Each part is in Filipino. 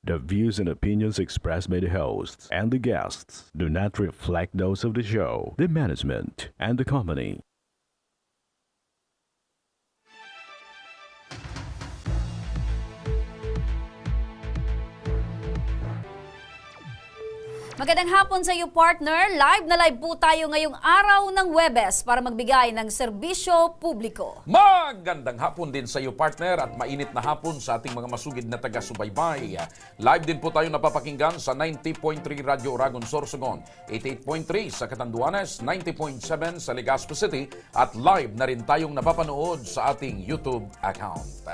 The views and opinions expressed by the hosts and the guests do not reflect those of the show, the management, and the company. Magandang hapon sa iyo, partner. Live na live po tayo ngayong araw ng Huwebes para magbigay ng serbisyo publiko. Magandang hapon din sa iyo, partner, at mainit na hapon sa ating mga masugid na taga-subaybay. Live din po tayo napapakinggan sa 90.3 Radyo Oragon, Sorsogon, 88.3 sa Catanduanes, 90.7 sa Legazpo City, at live na rin tayong napapanood sa ating YouTube account.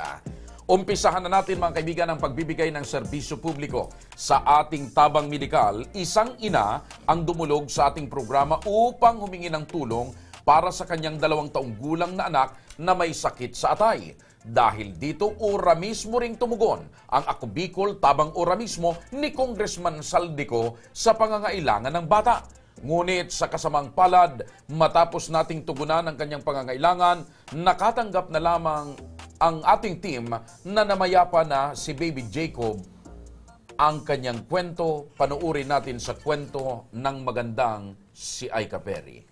Umpisahan na natin, mga kaibigan, ang pagbibigay ng serbisyo publiko. Sa ating tabang medikal, isang ina ang dumulog sa ating programa upang humingi ng tulong para sa kanyang 2 taong gulang na anak na may sakit sa atay. Dahil dito, ora mismo ring tumugon ang Ako Bicol Tabang Ora mismo ni Congressman Saldico sa pangangailangan ng bata. Ngunit sa kasamang palad, matapos nating tugunan ang kanyang pangangailangan, nakatanggap na lamang ang ating team na namayapa na si Baby Jacob. Ang kanyang kwento, panuurin natin sa kwento ng magandang si Aika Perry.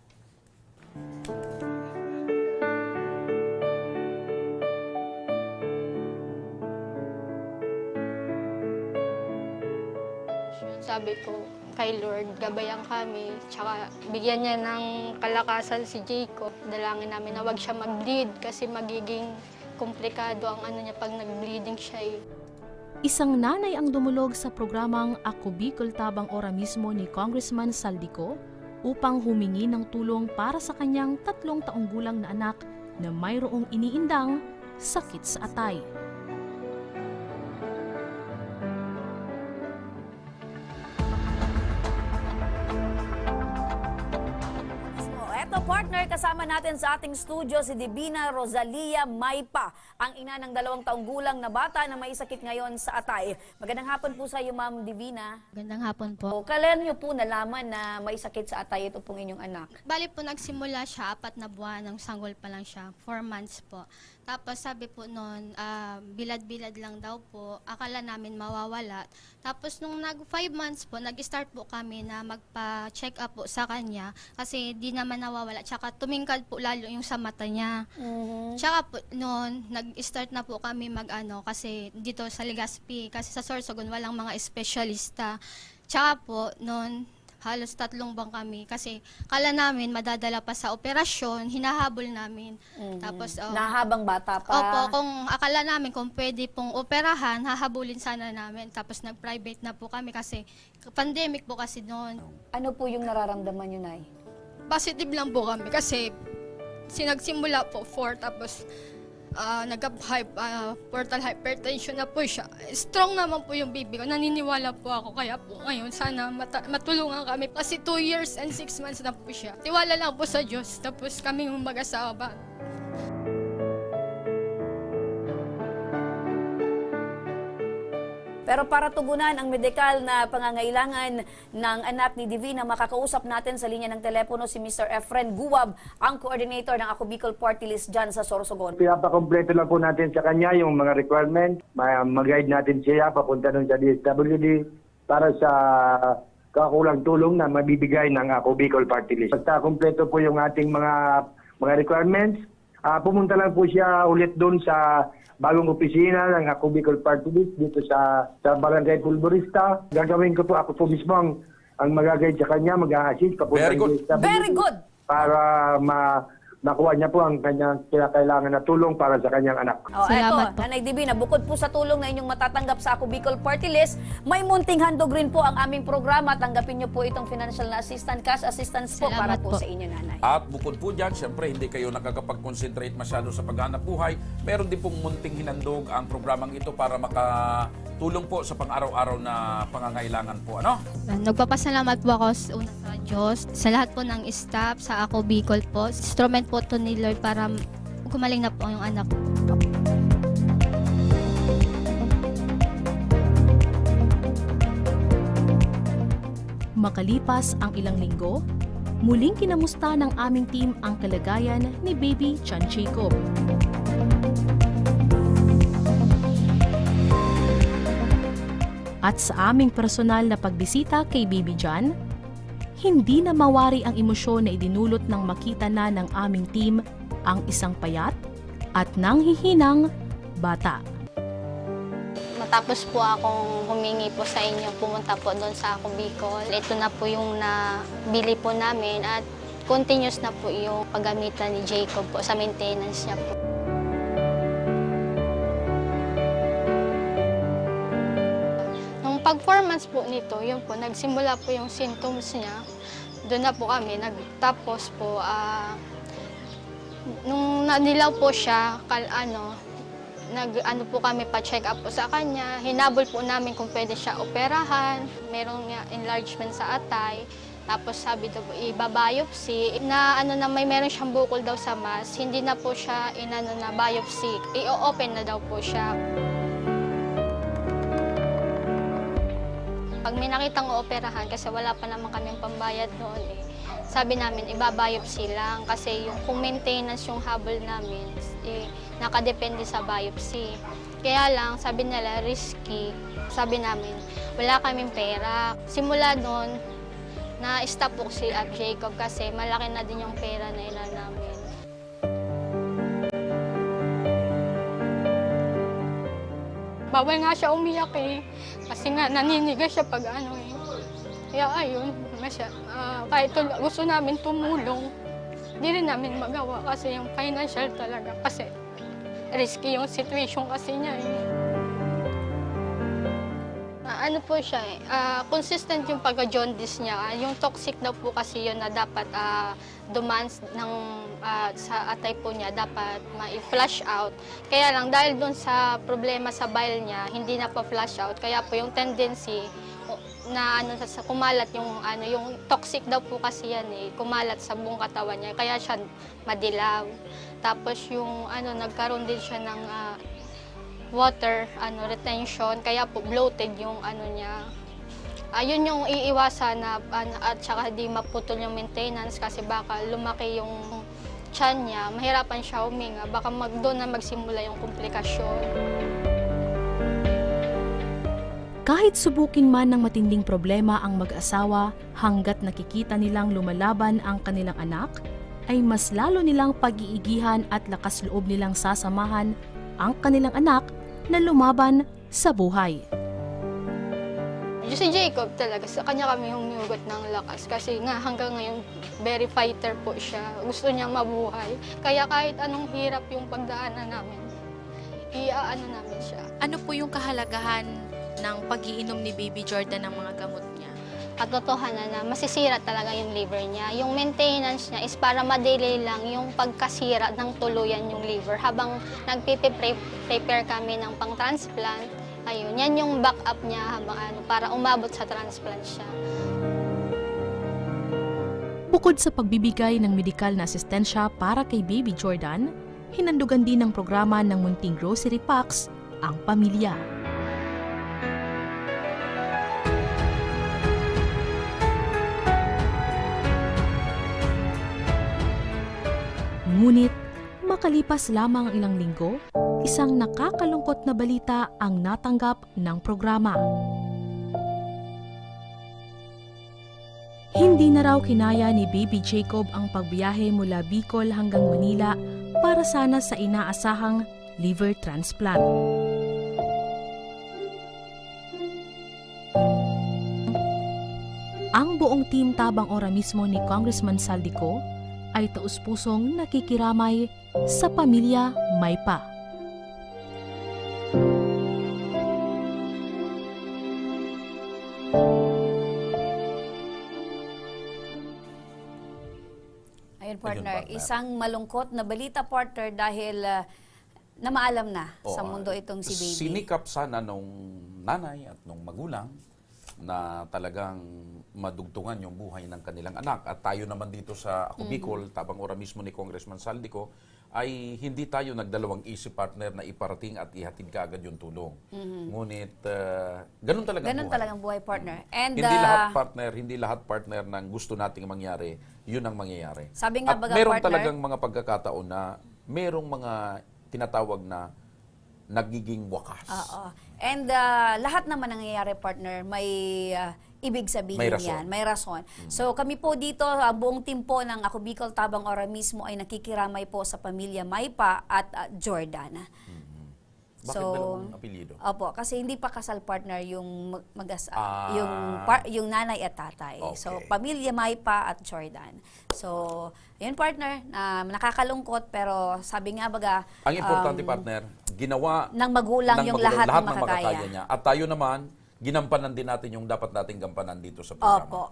Sabi ko kay Lord, gabayan kami, tsaka bigyan niya ng kalakasan si Jacob. Dalangin namin na wag siya mag-bleed kasi magiging komplikado ang niya pag nag-bleeding siya. Isang nanay ang dumulog sa programang Ako Bicol Tabang Ora mismo ni Congressman Saldico upang humingi ng tulong para sa kanyang 3 taong gulang na anak na mayroong iniindang sakit sa atay. Partner, kasama natin sa ating studio si Divina Rosalia Maypa, ang ina ng 2 taong gulang na bata na may sakit ngayon sa atay. Magandang hapon po sa iyo, Ma'am Divina. Magandang hapon po. Kailan niyo po nalaman na may sakit sa atay ito pong inyong anak? Bali po nagsimula siya, 4 na buwan, ng sanggol pa lang siya, 4 months po. Tapos sabi po noon, bilad-bilad lang daw po, akala namin mawawala. Tapos nung 5 months po, nag-start po kami na magpa-check up po sa kanya kasi di naman nawawala. Tsaka tumingkad po lalo yung sa mata niya. Tsaka po noon, nag-start na po kami kasi dito sa Legazpi, kasi sa Sorsogon walang mga espesyalista. Tsaka po noon, halos 3 buwan kami kasi kala namin madadala pa sa operasyon, hinahabol namin. Tapos Nahabang bata pa. Opo, kung akala namin kung pwede pong operahan, hahabulin sana namin. Tapos nag-private na po kami kasi pandemic po kasi noon. Ano po yung nararamdaman niyo, Nay? Positive lang po kami kasi sinagsimula po 4 tapos portal hypertension na po siya. Strong naman po yung baby ko. Naniniwala po ako. Kaya po ngayon, sana matulungan kami. Kasi 2 years and 6 months na po siya. Tiwala lang po sa Diyos. Tapos kami mag-asawa. Pero para tugunan ang medikal na pangangailangan ng anak ni Divina, makakausap natin sa linya ng telepono si Mr. Efren Guwab, ang coordinator ng Ako Bicol Party List dyan sa Sorsogon. Pinapakompleto lang po natin sa kanya yung mga requirements. Mag-guide natin siya papunta nun sa DSWD para sa kakulang tulong na mabibigay ng Ako Bicol Party List. Basta kompleto po yung ating mga requirements. Pumunta lang po siya ulit doon sa bagong opisina ng Ako Bicol Party List dito sa Barangay Pulborista. Gagawin ko po, ako po mismo ang mag-guide sa kanya, mag-assist papunta Very good. Very good! Para makuha niya po ang kanyang kinakailangan na tulong para sa kanyang anak. Salamat Eto, po. Nanay Divina, bukod po sa tulong na inyong matatanggap sa Ako Bicol Party List, may munting handog rin po ang aming programa. Tanggapin niyo po itong financial na assistance, cash assistance po para Salamat po po sa inyo, Nanay. At bukod po dyan, syempre hindi kayo nakakapag-concentrate masyado sa paghanap buhay. Meron din pong munting hinandog ang programang ito para makatulong po sa pang-araw-araw na pangangailangan po. Ano? Nagpapasalamat po ako sa una sa Diyos, sa lahat po ng staff, sa Ako Bicol po. Instrument po to ni Lord para gumaling na po yung anak ko. Makalipas ang ilang linggo, muling kinamusta ng aming team ang kalagayan ni Baby Chan Jacob. At sa aming personal na pagbisita kay Baby John, hindi na mawari ang emosyon na idinulot ng makita na ng aming team ang isang payat at nanghihinang bata. Matapos po akong humingi po sa inyo, pumunta po doon sa Ako Bicol. Ito na po yung nabili po namin at continuous na po yung paggamitan ni Jacob po sa maintenance niya po. Nung pag-4 months po nito, yun po, nagsimula po yung symptoms niya. Doon na po kami, tapos po, nung nanilaw po siya, nag-ano po kami pa-check up po sa kanya. Hinabol po namin kung pwede siya operahan. Merong enlargement sa atay. Tapos sabi daw, iba-biopsy. Meron siyang bukol daw sa mas. Hindi na po siya na biopsy. I-open na daw po siya. Pag may nakitang operahan, kasi wala pa naman kaming pambayad noon sabi namin, iba-biopsy lang. Kasi kung maintenance yung habol namin, nakadepende sa biopsy. Kaya lang, sabi nila, risky. Sabi namin, wala kaming pera. Simula doon, na-stop po si Jacob kasi malaki na din yung pera na ilan namin. Bawal nga siya umiyak kasi nga naninigas siya pag Kaya ayun, kahit gusto namin tumulong, hindi rin namin magawa kasi yung financial talaga kasi risky yung situation kasi niya ano po siya consistent yung pagka-jaundice niya. Yung toxic daw po kasi yun na dapat demands sa atay po niya dapat ma-flush out. Kaya lang dahil dun sa problema sa bile niya, hindi na pa-flush out. Kaya po yung tendency na kumalat yung toxic daw po kasi yan kumalat sa buong katawan niya. Kaya siya madilaw. Tapos yung nagkaroon din siya ng water retention, kaya po bloated yung niya. Ayun yung iiwasan na at saka di maputol yung maintenance kasi baka lumaki yung tiyan niya, mahirapan siya huminga, baka doon na magsimula yung komplikasyon. Kahit subukin man ng matinding problema ang mag-asawa hanggat nakikita nilang lumalaban ang kanilang anak, ay mas lalo nilang pag-iigihan at lakas loob nilang sasamahan ang kanilang anak na lumaban sa buhay. Si Jacob talaga, sa kanya kami humihugot ng lakas kasi nga hanggang ngayon very fighter po siya. Gusto niya mabuhay. Kaya kahit anong hirap yung pagdaanan namin, namin siya. Ano po yung kahalagahan ng pag-iinom ni Baby Jordan ng mga gamot niya? Katotohanan na masisira talaga yung liver niya. Yung maintenance niya is para ma-delay lang yung pagkasira ng tuluyan yung liver. Habang nagpiprepare kami ng pang-transplant, ayun, yan yung backup niya habang para umabot sa transplant siya. Bukod sa pagbibigay ng medikal na asistensya para kay Baby Jordan, hinandugan din ng programa ng munting grocery packs ang pamilya. Ngunit, makalipas lamang ang ilang linggo, isang nakakalungkot na balita ang natanggap ng programa. Hindi na raw kinaya ni Baby Jacob ang pagbiyahe mula Bicol hanggang Manila para sana sa inaasahang liver transplant. Ang buong team Tabang Ora mismo ni Congressman Saldico ay taus-pusong nakikiramay sa pamilya Maypa. Ayun, partner, partner. isang malungkot na balita, partner, dahil na maalam na sa mundo itong si Baby. Sinikap sana nung nanay at nung magulang na talagang madugtungan yung buhay ng kanilang anak. At tayo naman dito sa Ako Bicol, Tabang Ora mismo ni Congressman Saldico, ay hindi tayo nagdalawang isip, partner, na iparating at ihatid kaagad yung tulong. Ngunit ganun talaga ang buhay. Talagang buhay, partner. And Hindi lahat partner ng gusto nating mangyari, yun ang mangyayari. Sabi nga at baga, meron partner, talagang mga pagkakataon na merong mga tinatawag na nagiging wakas. Oo. And lahat naman nangyayari, partner, may ibig sabihin May rason. yan. May rason. So kami po dito, ang buong team po ng Ako Bicol Tabang Ora mismo ay nakikiramay po sa pamilya Maypa at Jordan. Bakit dalawang apelyido? Opo, kasi hindi pa kasal, partner, yung yung nanay at tatay. Okay. So pamilya Maypa at Jordan. So yun, partner, nakakalungkot pero sabi nga baga Ang importante, partner, ginawa ng magulang yung lahat ng makakaya niya. At tayo naman, ginampanan din natin yung dapat nating gampanan dito sa programa. Opo.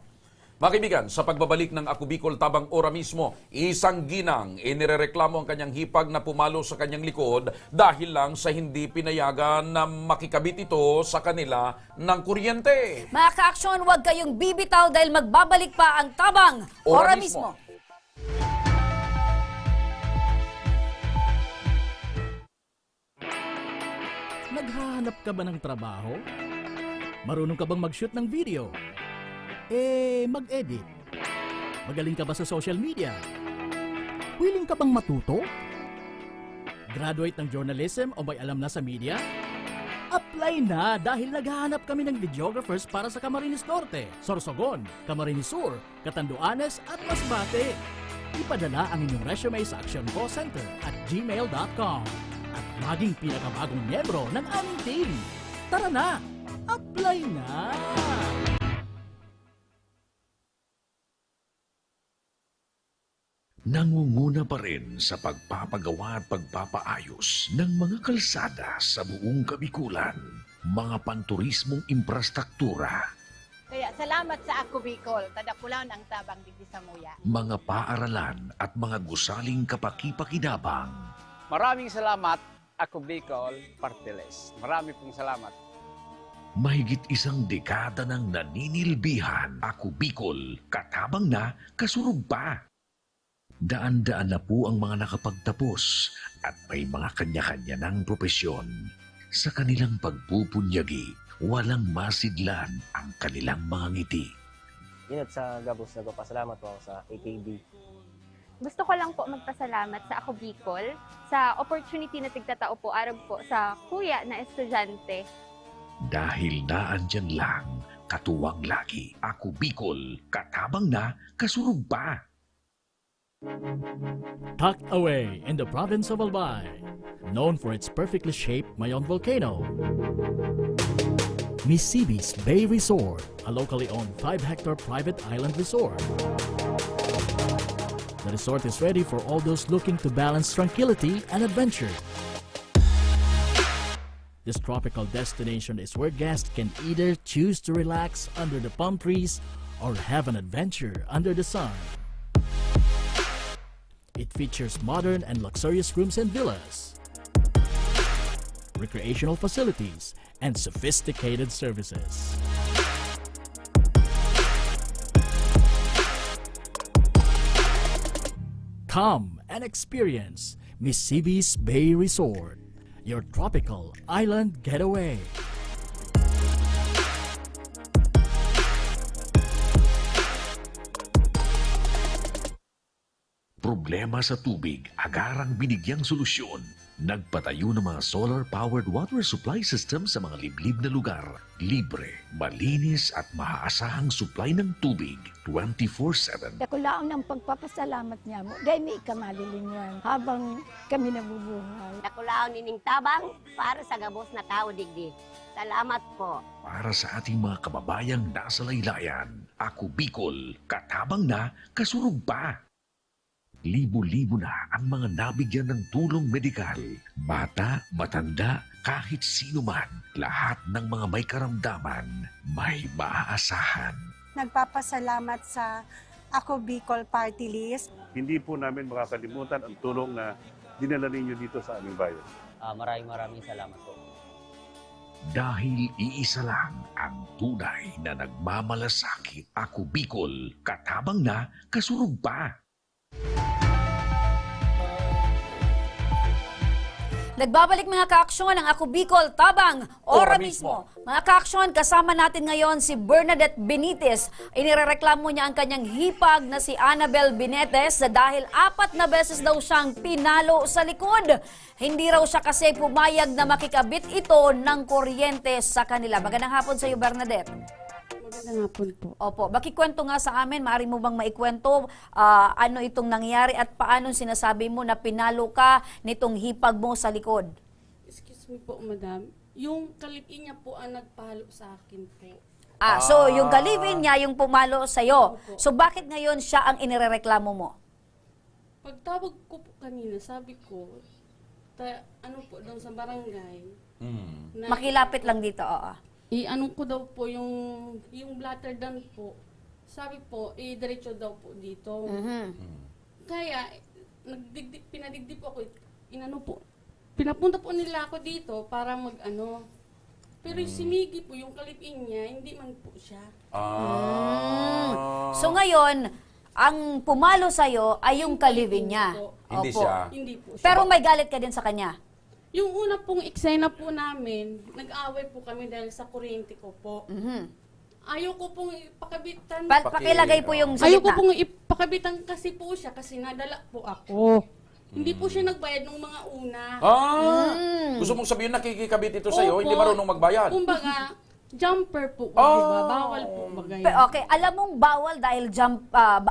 Mga kaibigan, sa pagbabalik ng Ako Bicol Tabang Ora mismo, isang ginang inirereklamo ang kanyang hipag na pumalo sa kanyang likod dahil lang sa hindi pinayagan na makikabit ito sa kanila ng kuryente. Mga ka-aksyon, huwag kayong bibitaw dahil magbabalik pa ang Tabang Ora mismo. Naghahanap ka ba ng trabaho? Marunong ka bang mag-shoot ng video? Mag-edit? Magaling ka ba sa social media? Willing ka bang matuto? Graduate ng journalism o may alam na sa media? Apply na dahil naghahanap kami ng videographers para sa Camarines Norte, Sorsogon, Camarines Sur, Catanduanes at Masbate. Ipadala ang inyong resume sa Action Call Center at gmail.com at maging pinakabagong miyembro ng aming team. Tara na! Apply na! Nangunguna pa rin sa pagpapagawa at pagpapaayos ng mga kalsada sa buong Kabikulan, mga panturismong infrastruktura, Kaya salamat sa Ako Bicol, tadakulaw ang tabang digdi sa muya. mga paaralan at mga gusaling kapakipakinabang. Maraming salamat, Ako Bicol Partiles. Marami pong salamat. Mahigit isang dekada ng naninilbihan, Ako Bicol, katabang na, kasurog pa. Daan-daan na po ang mga nakapagtapos at may mga kanya-kanya ng propesyon. Sa kanilang pagpupunyagi, walang masidlan ang kanilang mga ngiti. Inot sa Gabos, nagpapasalamat po ako sa AKB. Gusto ko lang po magpasalamat sa Ako Bicol sa opportunity na tigtatao po arab po sa kuya na estudyante. Dahil naandyan lang, katuwang lagi, Ako Bicol, katabang na, kasurog pa. Tucked away in the province of Albay, known for its perfectly shaped Mayon volcano, Misibis Bay Resort, a locally owned 5-hectare private island resort. The resort is ready for all those looking to balance tranquility and adventure. This tropical destination is where guests can either choose to relax under the palm trees or have an adventure under the sun. It features modern and luxurious rooms and villas, recreational facilities, and sophisticated services. Come and experience Misibis Bay Resort, your tropical island getaway. Problema sa tubig, agarang binigyang solusyon. Nagpatayo ng mga solar-powered water supply system sa mga liblib na lugar. Libre, malinis at maaasahang supply ng tubig 24/7. Dakulaang ng pagpapasalamat niya mo, dahil may ikamalilinwan habang kami nabubuhay. Dakulaon nining tabang para sa Gabos na tao digdi. Salamat po. Para sa ating mga kababayang nasa laylayan, Ako Bicol, katabang na, kasurog pa. Libo-libo na ang mga nabigyan ng tulong medikal. Bata, matanda, kahit sino man, lahat ng mga may karamdaman, may maaasahan. Nagpapasalamat sa Ako Bicol Party List. Hindi po namin makakalimutan ang tulong na dinala ninyo dito sa aming bayan. Maraming salamat po. Dahil iisa lang ang tunay na nagmamalasakit. Ako Bicol, katabang na, kasurog pa. Nagbabalik mga kaaksyon ang Ako Bicol Tabang Ora mismo. Mga kaaksyon, kasama natin ngayon si Bernadette Benitez. Inirereklamo niya ang kanyang hipag na si Annabel Benitez dahil 4 na beses daw siyang pinalo sa likod. Hindi raw siya kasi pumayag na makikabit ito ng kuryente sa kanila. Magandang hapon sa iyo, Bernadette. Magandang hapon po. Opo, bakikwento nga sa amin, maaari mo bang maikwento ano itong nangyari at paano sinasabi mo na pinalo ka nitong hipag mo sa likod? Excuse me po, madam. Yung kalipin niya po ang nagpalo sa akin po. So yung kalipin niya yung pumalo sa'yo. So bakit ngayon siya ang inirereklamo mo? Pagtawag ko po kanina, sabi ko, ano po, doon sa barangay. Makilapit lang dito, oo. Ano ko daw po yung blatter down po. Sabi po, diretso daw po dito. Kaya, pinadigdip po ako, pinapunta po nila ako dito para mag-ano. Pero yung simigi po, yung kalipin niya, hindi man po siya. So ngayon, ang pumalo sa'yo ay yung kalipin niya. Hindi siya. Hindi po siya. Pero may galit ka din sa kanya? Yung una pong eksena po namin, nag-away po kami dahil sa kuryente ko po. Ayaw ko pong ipakabitan. Pakilagay po yung Ayaw ko pong ipakabitan kasi po siya kasi nadala po ako. Hindi po siya nagbayad ng mga una. Gusto mong sabihin nakikikabit ito sa'yo, hindi marunong magbayad? Kumbaga, jumper po, diba? Bawal po bagay. Okay, alam mong bawal dahil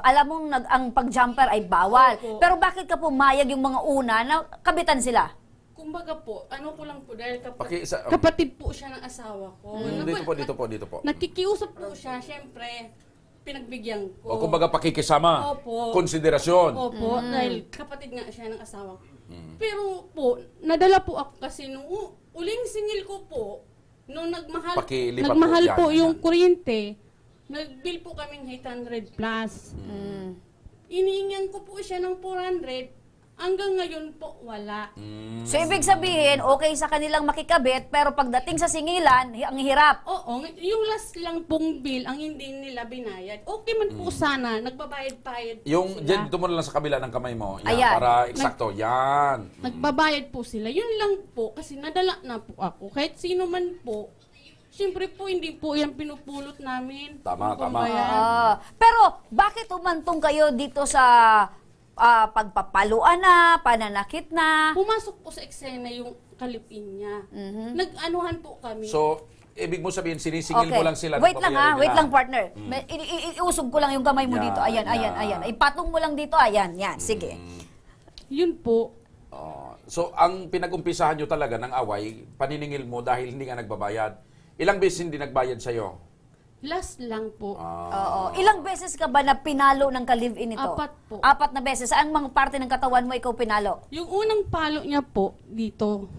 alam mong ang pag-jumper ay bawal. Pero bakit ka pumayag yung mga una na kabitan sila? Kumbaga po, ano ko lang po, dahil Paki-isa- kapatid po siya ng asawa ko. Dito po. Nakikiusap po siya, syempre, pinagbigyan ko. O kumbaga pakikisama, Opo. konsiderasyon. Opo, dahil kapatid nga siya ng asawa ko. Pero po, nadala po ako kasi nung uling singil ko po, nung nagmahal yan, po yan. yung kuryente, nag-bill po kaming 800 plus. Iniingyan ko po siya ng 400, hanggang ngayon po, wala. So, ibig sabihin, okay sa kanilang makikabit, pero pagdating sa singilan, ang hirap. Oo, yung last lang pong bill, ang hindi nila binayad. Okay man po sana, nagbabayad-bayad po Yung, sila. dito mo na lang sa kabila ng kamay mo. Yan, Ayan. para eksakto. Yan. Nagbabayad po sila. Yun lang po, kasi nadala na po ako. Kahit sino man po, siyempre po, hindi po yan pinupulot namin. Tama. Pero, bakit umantong kayo dito sa pagpapaluan na, pananakit na? Pumasok po sa eksena yung kalipin niya. Nag-anuhan po kami. So, ibig mo sabihin, sinisingil mo lang sila. Wait lang papayarin wait nila. lang partner. Iusog ko lang yung kamay mo Yan, dito. Ayan. Ipatong mo lang dito. Ayan, sige. Yun po. So, ang pinag-umpisahan nyo talaga ng away, paniningil mo dahil hindi ka nagbabayad. Ilang beses hindi nagbayad sa'yo? Last lang po. Oo. Ilang beses ka ba na pinalo ng ka-live-in ito? 4 po. 4 na beses. Saan mga parte ng katawan mo ikaw pinalo? Yung unang palo niya po, dito.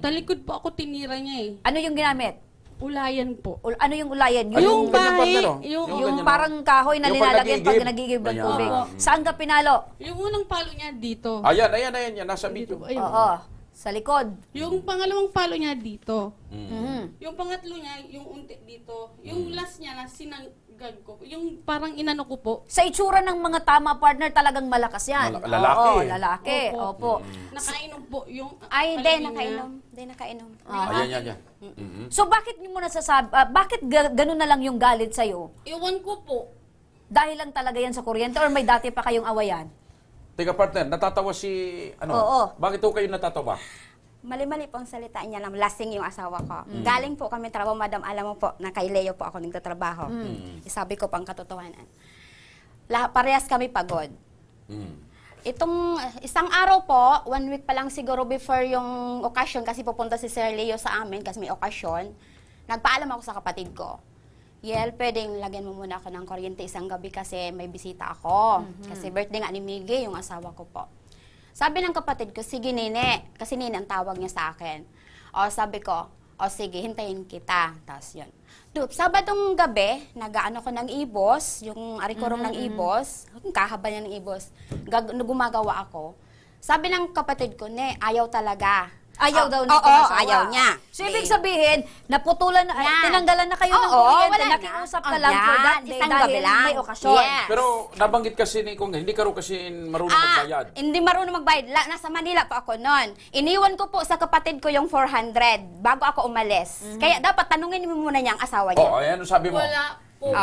Talikod po ako tinira niya eh. Ano yung ginamit? Ulayan po. Ano yung ulayan? Yung bahay, yung parang kahoy na Yung linalagyan pag pag-nagigib. nagigib ng Ayan. tubig. Opo. Saan ka pinalo? Yung unang palo niya dito. Ayan. Nasa video. Oo. Sa likod. Yung pangalawang palo niya dito. Yung pangatlo niya, yung unti dito. Yung last niya na sinanggag ko. Yung parang inano ko po. Sa itsura ng mga tama partner, talagang malakas yan. Lalaki. Oo, lalaki. Opo. Nakainom po yung... Ay, hindi, kalipin niya. nakainom. Hindi, nakainom. Ayan. So bakit niyo muna bakit ganun na lang yung galit sa'yo? Iwan ko po. Dahil lang talaga yan sa kuryente or may dati pa kayong awayan? Teka partner, natatawa si... Oo. Bakit ho kayo natatawa? Mali-mali po ang salita niya lang. Lasing yung asawa ko. Galing po kami trabaho, madam. Alam mo po, na kay Leo po ako nagtatrabaho. Sabi ko pang katotohanan. Parehas kami pagod. Itong isang araw po, 1 week pa lang siguro before yung okasyon, kasi pupunta si Sir Leo sa amin kasi may okasyon, nagpaalam ako sa kapatid ko. Yel, pwedeng lagyan mo muna ako ng kuryente isang gabi kasi may bisita ako. Kasi birthday nga ni Miggy, yung asawa ko po. Sabi ng kapatid ko, sige nene, kasi nene ang tawag niya sa akin. Sabi ko, sige, hintayin kita. Tapos yun. Sabadong gabi, nag-ano ko ng ibos, yung arikurong ng ibos, kahaba niya ng ibos, gumagawa ako. Sabi ng kapatid ko, ayaw talaga. Ayaw daw Oo, nito asawa. ayaw niya. So, ibig sabihin, naputulan, Yan. tinanggalan na kayo ng Oo, kuryente, wala na. nakiusap ka Oh, lang for yan. that day Isang dahil gabi lang. may okasyon. Yes. Pero nabanggit kasi ni Kong, hindi ka rin kasi marunong magbayad. Hindi marunong magbayad. Nasa Manila pa ako noon. Iniwan ko po sa kapatid ko yung 400 bago ako umalis. Kaya dapat tanungin mo muna niya ang asawa niya. Oh, ayan ang sabi mo. Wala po.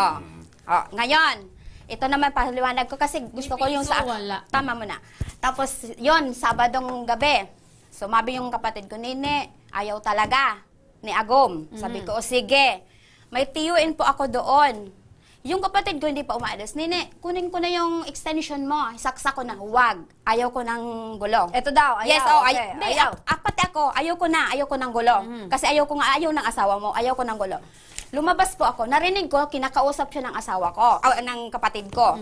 Ngayon, ito naman paliwanag ko kasi gusto ko yung sa... wala. Tama mo na. Tapos, yon Sabadong gabi. Sumabi yung kapatid ko, Nene, ayaw talaga ni Agom. Sabi ko, o sige, may tiyuin po ako doon. Yung kapatid ko hindi pa umaalis, Nene, kunin ko na yung extension mo. Saksa ko na, huwag. Ayaw ko ng gulo. Ito daw, ayaw. Yes, okay, ayaw. Apat ako, ayaw ko ng gulo. Kasi ayaw ng asawa mo, ayaw ko ng gulo. Lumabas po ako, narinig ko, kinakausap siya ng asawa ko, ng kapatid ko.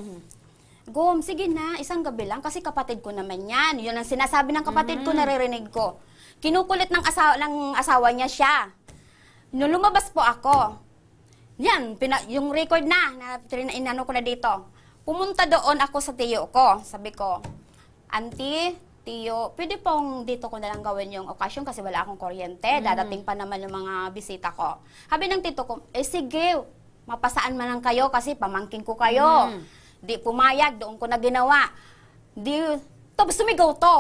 Gom, sige na, isang gabi lang, kasi kapatid ko naman yan. Yun ang sinasabi ng kapatid ko, naririnig ko. Kinukulit ng asawa niya siya. Nung lumabas po ako, yan, yung record na inano ko na dito. Pumunta doon ako sa tiyo ko. Sabi ko, Auntie, tiyo, pwede pong dito ko na lang gawin yung okasyon kasi wala akong kuryente. Dadating pa naman yung mga bisita ko. Sabi ng tito ko, sige, mapasaan man lang kayo kasi pamangking ko kayo. Di pumayag, doon ko na ginawa. Tapos sumigaw to.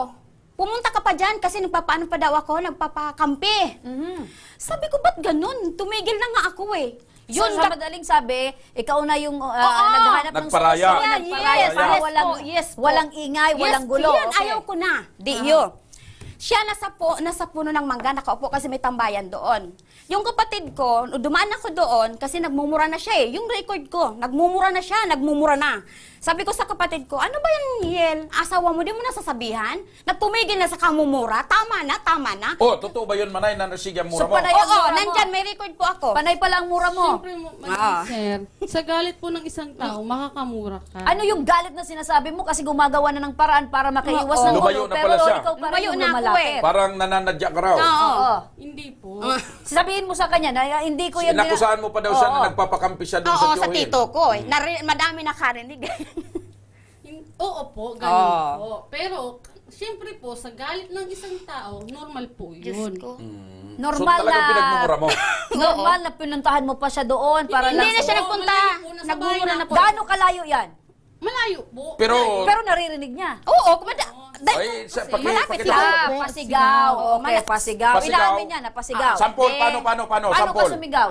Pumunta ka pa dyan kasi nagpapaano pa daw ako, nagpapakampi. Sabi ko, ba't ganun? Tumigil na nga ako eh. Yun, sa madaling sabi, ikaw na yung naghahanap ng Nagparaya. solusyon. Nagparaya. Yes, Para yes, walang ingay, walang gulo. Yan, Okay. ayaw ko na. Siya nasa puno ng mangga, nakaupo kasi may tambayan doon. Yung kapatid ko, dumaan ako doon kasi nagmumura na siya eh. Yung record ko, nagmumura na siya, nagmumura na. Sabi ko sa kapatid ko, ano ba yan, Yel? Asawa mo, di mo nasasabihan? Natumigil na sa kamumura? Tama na, tama na. Oh, totoo ba yun, Manay, na sige ang mura mo? panay ang Oo, mura mo. nandyan, may record po ako. Panay pala ang mura mo. Siyempre, sir, sa galit po ng isang tao, makakamura ka. Ano yung galit na sinasabi mo kasi gumagawa na ng paraan para makaiwas ng Lumayo gulo. na Pero pala siya. ikaw pa rin Lumayo yung na ako lumalapit. Parang nananadya ka raw. Oo. Hindi po. Sabihin mo sa kanya na hindi ko yan... Inakusahan mo pa daw siya Oo. na nagpapakampi siya doon Oo, sa sa tiyuhin. tito ko eh. Madami nakarinig. Oo po, ganun po. Pero, siyempre po, sa galit ng isang tao, normal po yun. Normal so, talagang pinagmumura mo. Normal na pinuntahan mo pa siya doon para Hindi lang... na siya nagpunta. Nagmumura na po. Gaano kalayo yan? Malayo po. Pero naririnig niya. Oo, Ay, malapit pakita lang. mo. Pasigaw. Okay, pasigaw. Pasigaw. Inamin niya na pasigaw. Sampol, paano? Paano Sampol. ka sumigaw?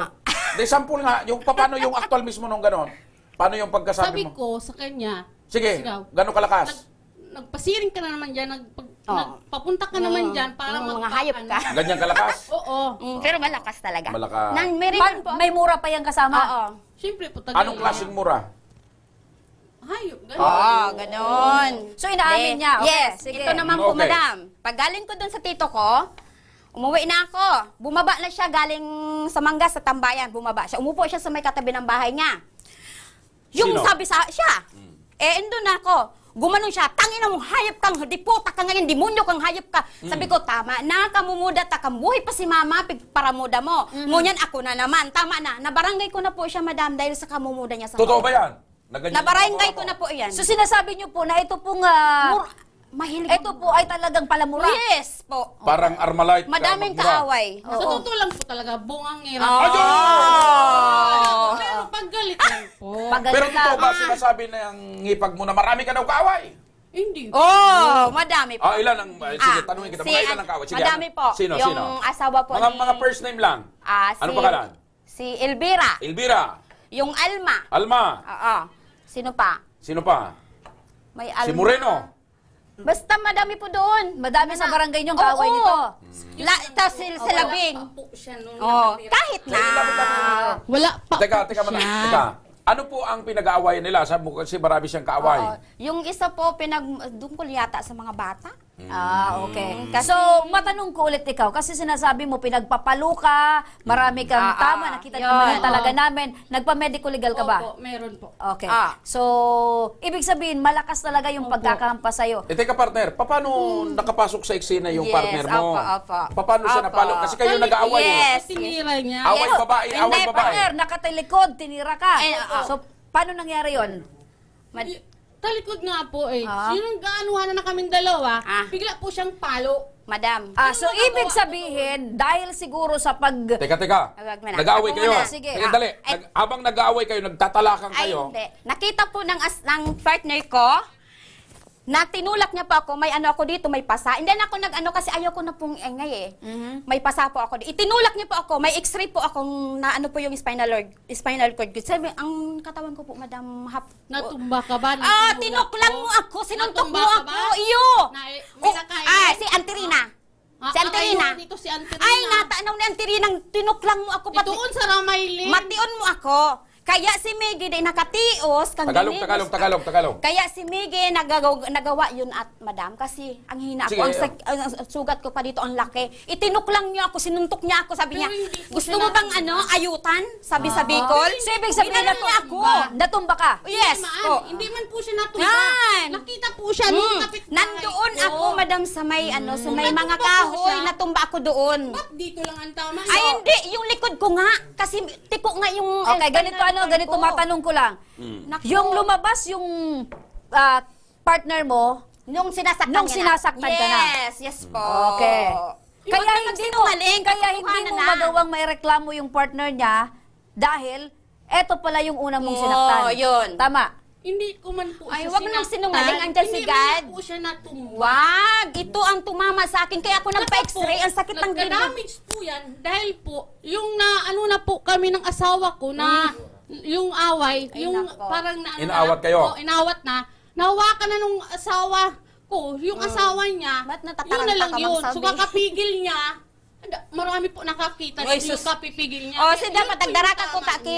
Di, sampol nga. Paano yung actual mismo nung ganon? Paano yung pagkasabi Sabi mo? ko sa kanya, Sige, sigaw. gano'ng kalakas? Nagpasiring ka na naman dyan, nagpapunta ka naman dyan para mga hayop ka. Ganyan kalakas? Oo. Pero malakas talaga. Malakas. May mura pa yung kasama? Oo. Siyempre po, tagal. Anong klaseng mura? Hayop, ganun. Oo, ganon. So, inaamin niya. Okay, Yes, sige. ito naman po, Okay. madam. Pag galing ko doon sa tito ko, umuwi na ako. Bumaba na siya galing sa mangga sa tambayan. Bumaba siya. Umupo siya sa may katabi ng bahay niya. Yung Sino? sabi sa siya, andun na ako. Gumanon siya, tangina mo, hayop kang, diputa ka ngayon, demonyo kang hayop ka. Sabi ko, tama na, kamumuda ta, kamuhay pa si mama, paramuda mo. Ngunyan ako na naman, tama na. Nabarangay ko na po siya, madam, dahil sa kamumuda niya sa Totoo ba yan? Nabarangay ko na po yan. So, sinasabi niyo po na ito pong... Mahilig. Ito po ay talagang palamura. Yes po. Parang Armalite. Madaming magmura. kaaway. Sa totoo lang po talaga, bungangira. Pero paggalit lang po. Pero totoo ba sinasabi na yung ngipag mo na marami ka daw kaaway? Hindi. Madami po. Ilan ang... Sige, tanungin kita. Mga ilan ang kaaway? Sige, madami po. Sino? Yung asawa po Mga first name lang. Ano pangalan? Si Elvira. Elvira. Yung Alma. Alma. Oo. Sino pa? Sino pa? May Alma. Si Moreno. Basta madami po doon. Madami sa barangay niyong kaaway nito. Tapos si Labing. Kahit na. Wala pa. Teka, teka. Ano po ang pinag-aawayan nila? Sabi mo kasi marami siyang kaaway. Yung isa po, dungkol yata sa mga bata. Okay. So, matanong ko ulit ikaw, kasi sinasabi mo, pinagpapalo ka, marami kang tama, nakita naman talaga namin, nagpa-medical legal ka ba? Opo, meron po. Okay. So, ibig sabihin, malakas talaga yung pagkakampas sa'yo. Teka partner, paano nakapasok sa eksena yung partner mo? Opo. Paano siya napalo? Kasi kayo nag-aaway. Yes. Tinira niya. Away babae, away Hindi, babae. partner, nakatalikod, tinira ka. So, paano nangyari yon? Talikod nga po eh. Ah. Yung gaanuhan na kaming dalawa, bigla po siyang palo. Madam. So ibig sabihin, dahil siguro sa Teka. Wag mo na. Nag-aaway Ako kayo. muna. Sige, Sige. dali. Habang nag-aaway kayo, nagtatalakan Ay, kayo. hindi. Nakita po ng partner ko, na tinulak niya po ako, may ano ako dito, may pasa. Hindi na ako nag-ano kasi ayaw ko na pong engay eh. May pasa po ako. Itinulak niya po ako, may x-ray po akong na ano po yung spinal cord. Sabi, ang katawan ko po, madam, Natumba ka ba? Tinuklang mo ako, sinuntok mo Natumba ka ako, ba? iyo. May nakain? Si Antirina. Ah, Si Antirina. ayaw dito si Antirina. Ay, natanaw ni Antirina, tinuklang mo ako. Ituon sa Ramayling. Mation mo ako. Kaya si Miggy day nakatios kang Tagalog. Kaya si Miggy nagawa yun at madam kasi ang hina ako, Sige. ang sugat ko pa dito ang laki. Itinuklang niya ako, sinuntok niya ako, sabi niya, gusto mo bang ayutan? Sabi sa Bicol. So ibig sabihin Inano niya ako. Natumba ka? Yes. Hindi man po siya natumba. Yan. Nakita po siya nung kapitbahay Nandoon ko. ako, madam, sa may sa may mga Natumba po kahoy, siya. natumba ako doon. Ba't dito lang ang tama? Ay, hindi, yung likod ko nga kasi tiko nga yung Okay, ganito matanong ko lang. Yung lumabas yung partner mo, nung sinasaktan ka na. Yes po. Okay. Kaya Kaya hindi hindi mo magawang maireklamo yung partner niya dahil eto pala yung unang mong sinaktan. Yun. Tama. Hindi ko man po Ay, siya wag nang sinungaling, andyan si God. Hindi po siya natumba. Wag, ito ang tumama sa akin kaya ako nagpa-x-ray, ang sakit ng dibdib. Nagka-damage po yan dahil po, yung na po kami ng asawa ko na yung away, yung parang na Inaawat kayo? Inawat na. Nahawakan na nung asawa ko, yung asawa niya. Yun na lang yun. So kakapigil niya, marami po nakakita na yung kapipigil niya. Dapat nagdaraka ko taki,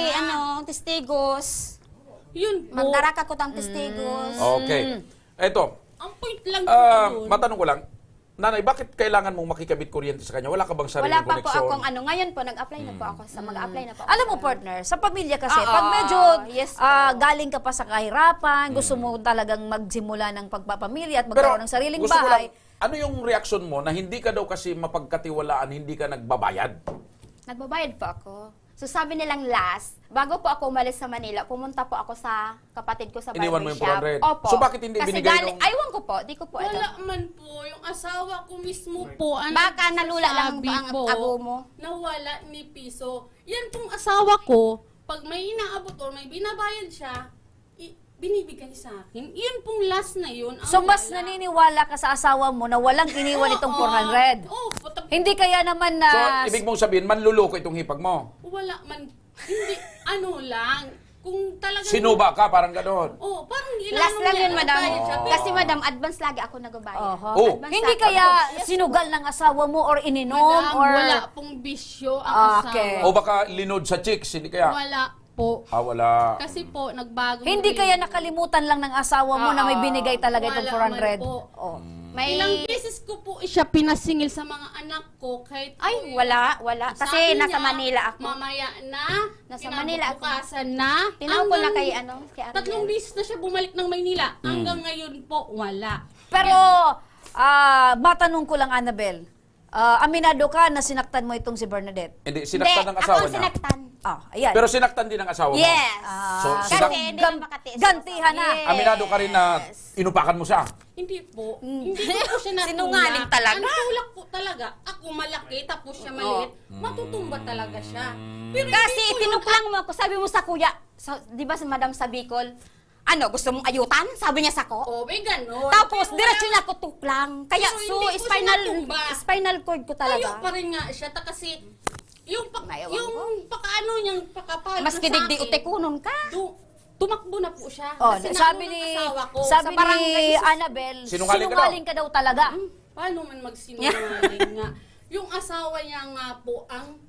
testigos. Yun po. Magdaraka ko tang testigos. Okay. Eto, Ang point lang po doon. matanong ko lang, Nanay, bakit kailangan mong makikabit kuryente sa kanya? Wala ka bang sariling Wala pa po koneksyon? akong ngayon po, nag-apply na po ako. Mag-apply na po ako. Alam mo, partner, sa pamilya kasi, Oo. pag medyo Yes po. galing ka pa sa kahirapan, gusto mo talagang magsimula ng pagpapamilya at magkaroon ng sariling gusto ko bahay, lang, ano yung reaksyon mo na hindi ka daw kasi mapagkatiwalaan, hindi ka nagbabayad? Nagbabayad po ako. So sabi nilang last, bago po ako umalis sa Manila, pumunta po ako sa kapatid ko sa Iniwan mo yung barbershop. 400? Opo. So bakit hindi Kasi binigay nung... Aywan ko po, di ko po ito. Wala man po, yung asawa ko mismo po, Baka nalula lang nagsasabi ba ang po ago mo? na wala ni piso. Yan pong asawa ko, pag may inaabot or may binabayad siya, binibigay sa akin. Yun pong last na yun. so mas naniniwala ka sa asawa mo na walang iniwan itong 400. Hindi kaya naman na... So, ibig mong sabihin, manluloko itong hipag mo? Wala man, hindi, ano lang, kung talagang... Sinuba ka, parang gano'n. Oh, parang Last lang yun, madam. Oh. Kasi madam, advance lagi ako nagbabayad. Oh. Advance Hindi lagi kaya ako. sinugal ng asawa mo or ininom Madam, or... wala pong bisyo ang Okay. asawa. O baka linod sa chicks, hindi kaya? Wala po. Wala. Kasi po, nagbago. Hindi kaya nakalimutan lang ng asawa mo na may binigay talaga itong Wala 400? man po. Oh. May... Ilang beses ko po siya pinasingil sa mga anak ko kahit Ay, wala. Kasi Sabi nasa niya, Manila ako. Mamaya na, Nasa Manila ako. kinabukasan na. Tinawag ko na kay kay Ariel. 3 beses na siya bumalik ng Maynila. Hanggang ngayon po, wala. Pero, matanong ko lang, Annabel, aminado ka na sinaktan mo itong si Bernadette? Hindi, sinaktan ng asawa niya. sinaktan. Ayan. Pero sinaktan din ng asawa mo? Yes. So, Kasi hindi na makatiis. gantihan na. Yes. Aminado ka rin na inupakan mo siya? Hindi po. Hindi ko po siya natulak. Sinungaling talaga. Ang tulak po talaga, ako malaki, tapos siya maliit, matutumba talaga siya. Pero Kasi hindi po itinuklang mo ako. Sabi mo sa kuya, di ba si Madam sa Bicol, gusto mong ayutan? Sabi niya sa ko. Oh, may ganon. Tapos, Pero diretso wala- niya ako tuklang. Kaya, Pero so, hindi ko siya natumba. spinal cord ko Tayo talaga. pa rin nga siya, kasi yung Naiwan yung ko. pakaano niyang pakapal Mas kidigdi utekunon ka. Tumakbo na po siya. Oh, Kasi sabi nauna ni ng asawa ko. sabi Sa barangay ni sa- Annabel, Sinungaling ka sinungaling ka daw talaga. Paano man magsinungaling nga? Yung asawa niya nga po ang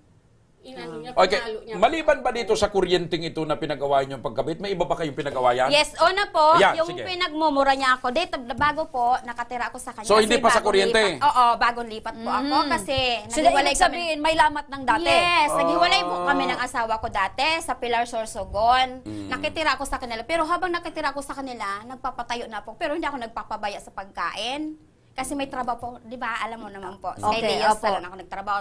inano niya, Okay, pinalo niya. maliban ba dito sa kuryenteng ito na pinag-awayan yung pagkabit, may iba pa kayong pinag-awayan? Yes, una po, Yan, yung sige. pinagmumura niya ako. Dito, bago po, nakatira ako sa kanya. So, Kasi hindi pa sa bagong kuryente? lipat- Oo, bagong lipat po ako kasi So, naghiwalay ibig sabihin, may lamat ng dati. Yes, naghiwalay po kami ng asawa ko dati sa Pilar Sorsogon. Nakitira ako sa kanila. Pero habang nakitira ako sa kanila, nagpapatayo na po. Pero hindi ako nagpapabaya sa pagkain. Kasi may trabaho po, di ba? Alam mo naman po. Sa Okay, Leo opo. Salon ako nagtrabaho,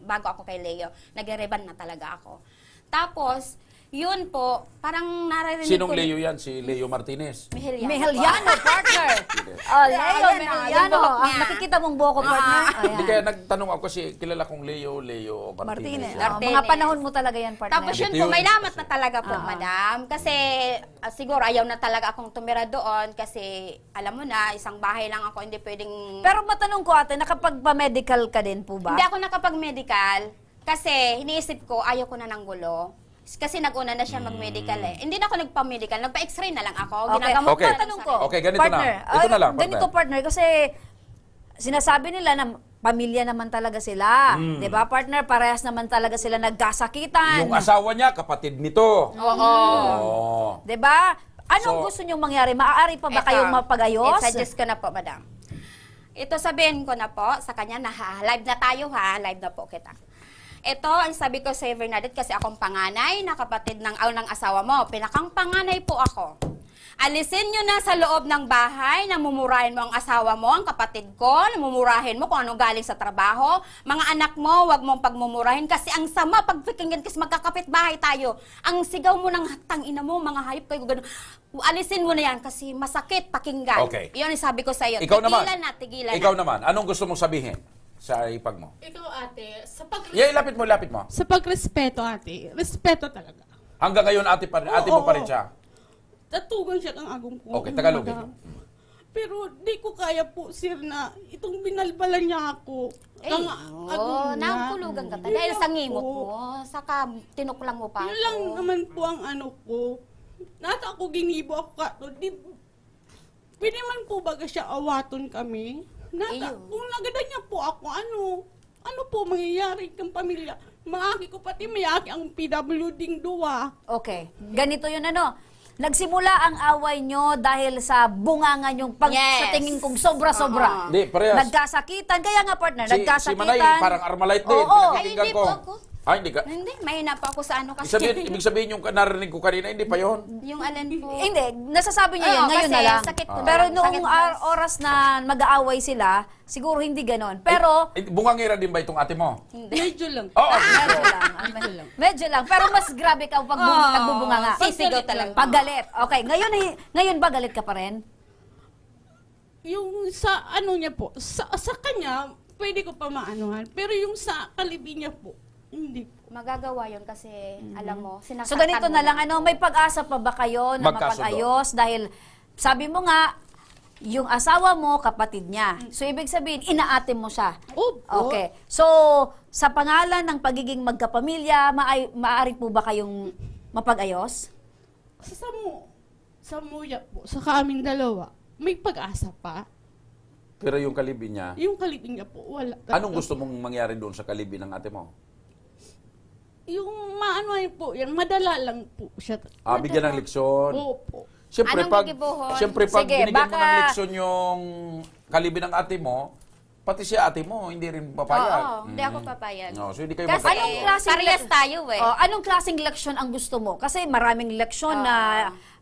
bago ako kay Leo. Nag-reban na talaga ako. Tapos, Yun po, parang naririnig Sinong ko. Leo yan? Si Leo Martinez. Miheliano, partner. Leo Ayan na, Miheliano. yung buhok Ah, niya. nakikita mong buhok ko, partner. Hindi kaya nagtanong ako kasi kilala kong Leo Martinez. Martinez. Mga panahon mo talaga yan, partner. Tapos yun Ito po, yun may lamat na talaga po, Ah. madam. Kasi siguro ayaw na talaga akong tumira doon kasi alam mo na, isang bahay lang ako, hindi pwedeng... Pero matanong ko ate, nakapagpa-medical ka din po ba? Hindi ako nakapag-medical kasi iniisip ko, ayaw ko na ng gulo. Kasi nag-una na siya mag-medical eh. Hindi na ako nagpa-medical, nagpa-x-ray na lang ako. Okay. Ginagamot Okay. ko na Tanong ko, Okay, ganito partner, na. Ito na lang, partner. Ganito, partner, kasi sinasabi nila na pamilya naman talaga sila. 'Di ba, partner? Parehas naman talaga sila nagkasakitan. Yung asawa niya, kapatid nito. Oo. Oo. 'Di ba? Anong So, gusto niyong mangyari? Maaari pa ba kayong mapag-ayos? I-suggest ko na po, madam. Ito sabihin ko na po sa kanya na live na tayo ha, live na po kita. Ito, ang sabi ko sa Bernadette kasi akong panganay na kapatid ng asawa mo. Pinakang panganay po ako. Alisin nyo na sa loob ng bahay, namumurahin mo ang asawa mo, ang kapatid ko, namumurahin mo kung anong galing sa trabaho. Mga anak mo, wag mong pagmumurahin kasi ang sama pagpikinggan kasi magkakapit bahay tayo. Ang sigaw mo ng tangina mo, mga hayop kayo, gano'n. Alisin mo na yan kasi masakit pakinggan. Okay. Yun ang sabi ko sa iyo. Ikaw naman. Tigilan Ikaw na. naman. Anong gusto mong sabihin sa ipag mo? Ikaw ate, Lapit mo. sa pagrespeto ate, respeto talaga. Hanggang ngayon, ate mo pa rin siya. Tatugan siya ng agong ko. Okay, Tagalogin. madam. Pero di ko kaya po, sir, na itong binalbalan niya ako. Ang agong niya. Nakapulugan ka ta. Dahil sa ngimot mo, saka tinuklang mo pa Yun lang naman po ang ano ko. Nata ako ginibo ako ka. Pwede man po baga siya awaton kami. Nata, kung nagada niya po ako, ano po mangyayari kang pamilya? Maaki ko pati mayaki ang PWD duwa. Okay. Ganito yun Nagsimula ang away nyo dahil sa bungangan yung sa tingin kong sobra-sobra. Hindi, parehas. Nagkasakitan. Kaya nga, partner, Si nagkasakitan. Manay, parang Armalite din. Oo. Pinakikinggan ko. Hindi ka. Hindi, mahina pa ako sa ano kasi. Ibig sabihin yung narinig ko kanina, hindi pa yon. Yung alin po. Hindi, nasasabi niya yan, ngayon kasi na lang. sakit ko Pero lang, noong sakit lang. oras na mag-aaway sila, siguro hindi ganon. Pero, Bungangira din ba itong ate mo? Medyo lang. Oo. medyo lang. Pero mas grabe ka pag nagbubunga nga. Sisigaw talaga. Pag galit. Okay, ngayon ba galit ka pa rin? Yung sa ano niya po, sa kanya, pwede ko pa maanuhan. Pero yung sa kalibi niya po, hindi po. Magagawa yun kasi, alam mo, sinasaktan So ganito mo na lang, may pag-asa pa ba kayo na Magkasundo. mapag-ayos? Dahil sabi mo nga, yung asawa mo, kapatid niya. So ibig sabihin, inaate mo siya. Okay. So, sa pangalan ng pagiging magkapamilya, maaari po ba kayong mapag-ayos? Sa muya po, sa kaming dalawa, may pag-asa pa. Pero yung kalibi niya, Yung kalibi niya po, wala. anong gusto mong mangyari doon sa kalibi ng ate mo? Yung maano po yan, madala lang po siya. Bigyan ng leksyon. Opo. Siyempre, Anong pag magibuhon? binigyan mo baka- ng leksyon yung kalibi ng ate mo, pati si ate mo, hindi rin papayag. Oo, hindi ako papayag. No, so hindi kayo Kasi magkakaroon. anong klaseng parehas tayo eh. Anong klaseng leksyon ang gusto mo? Kasi maraming leksyon na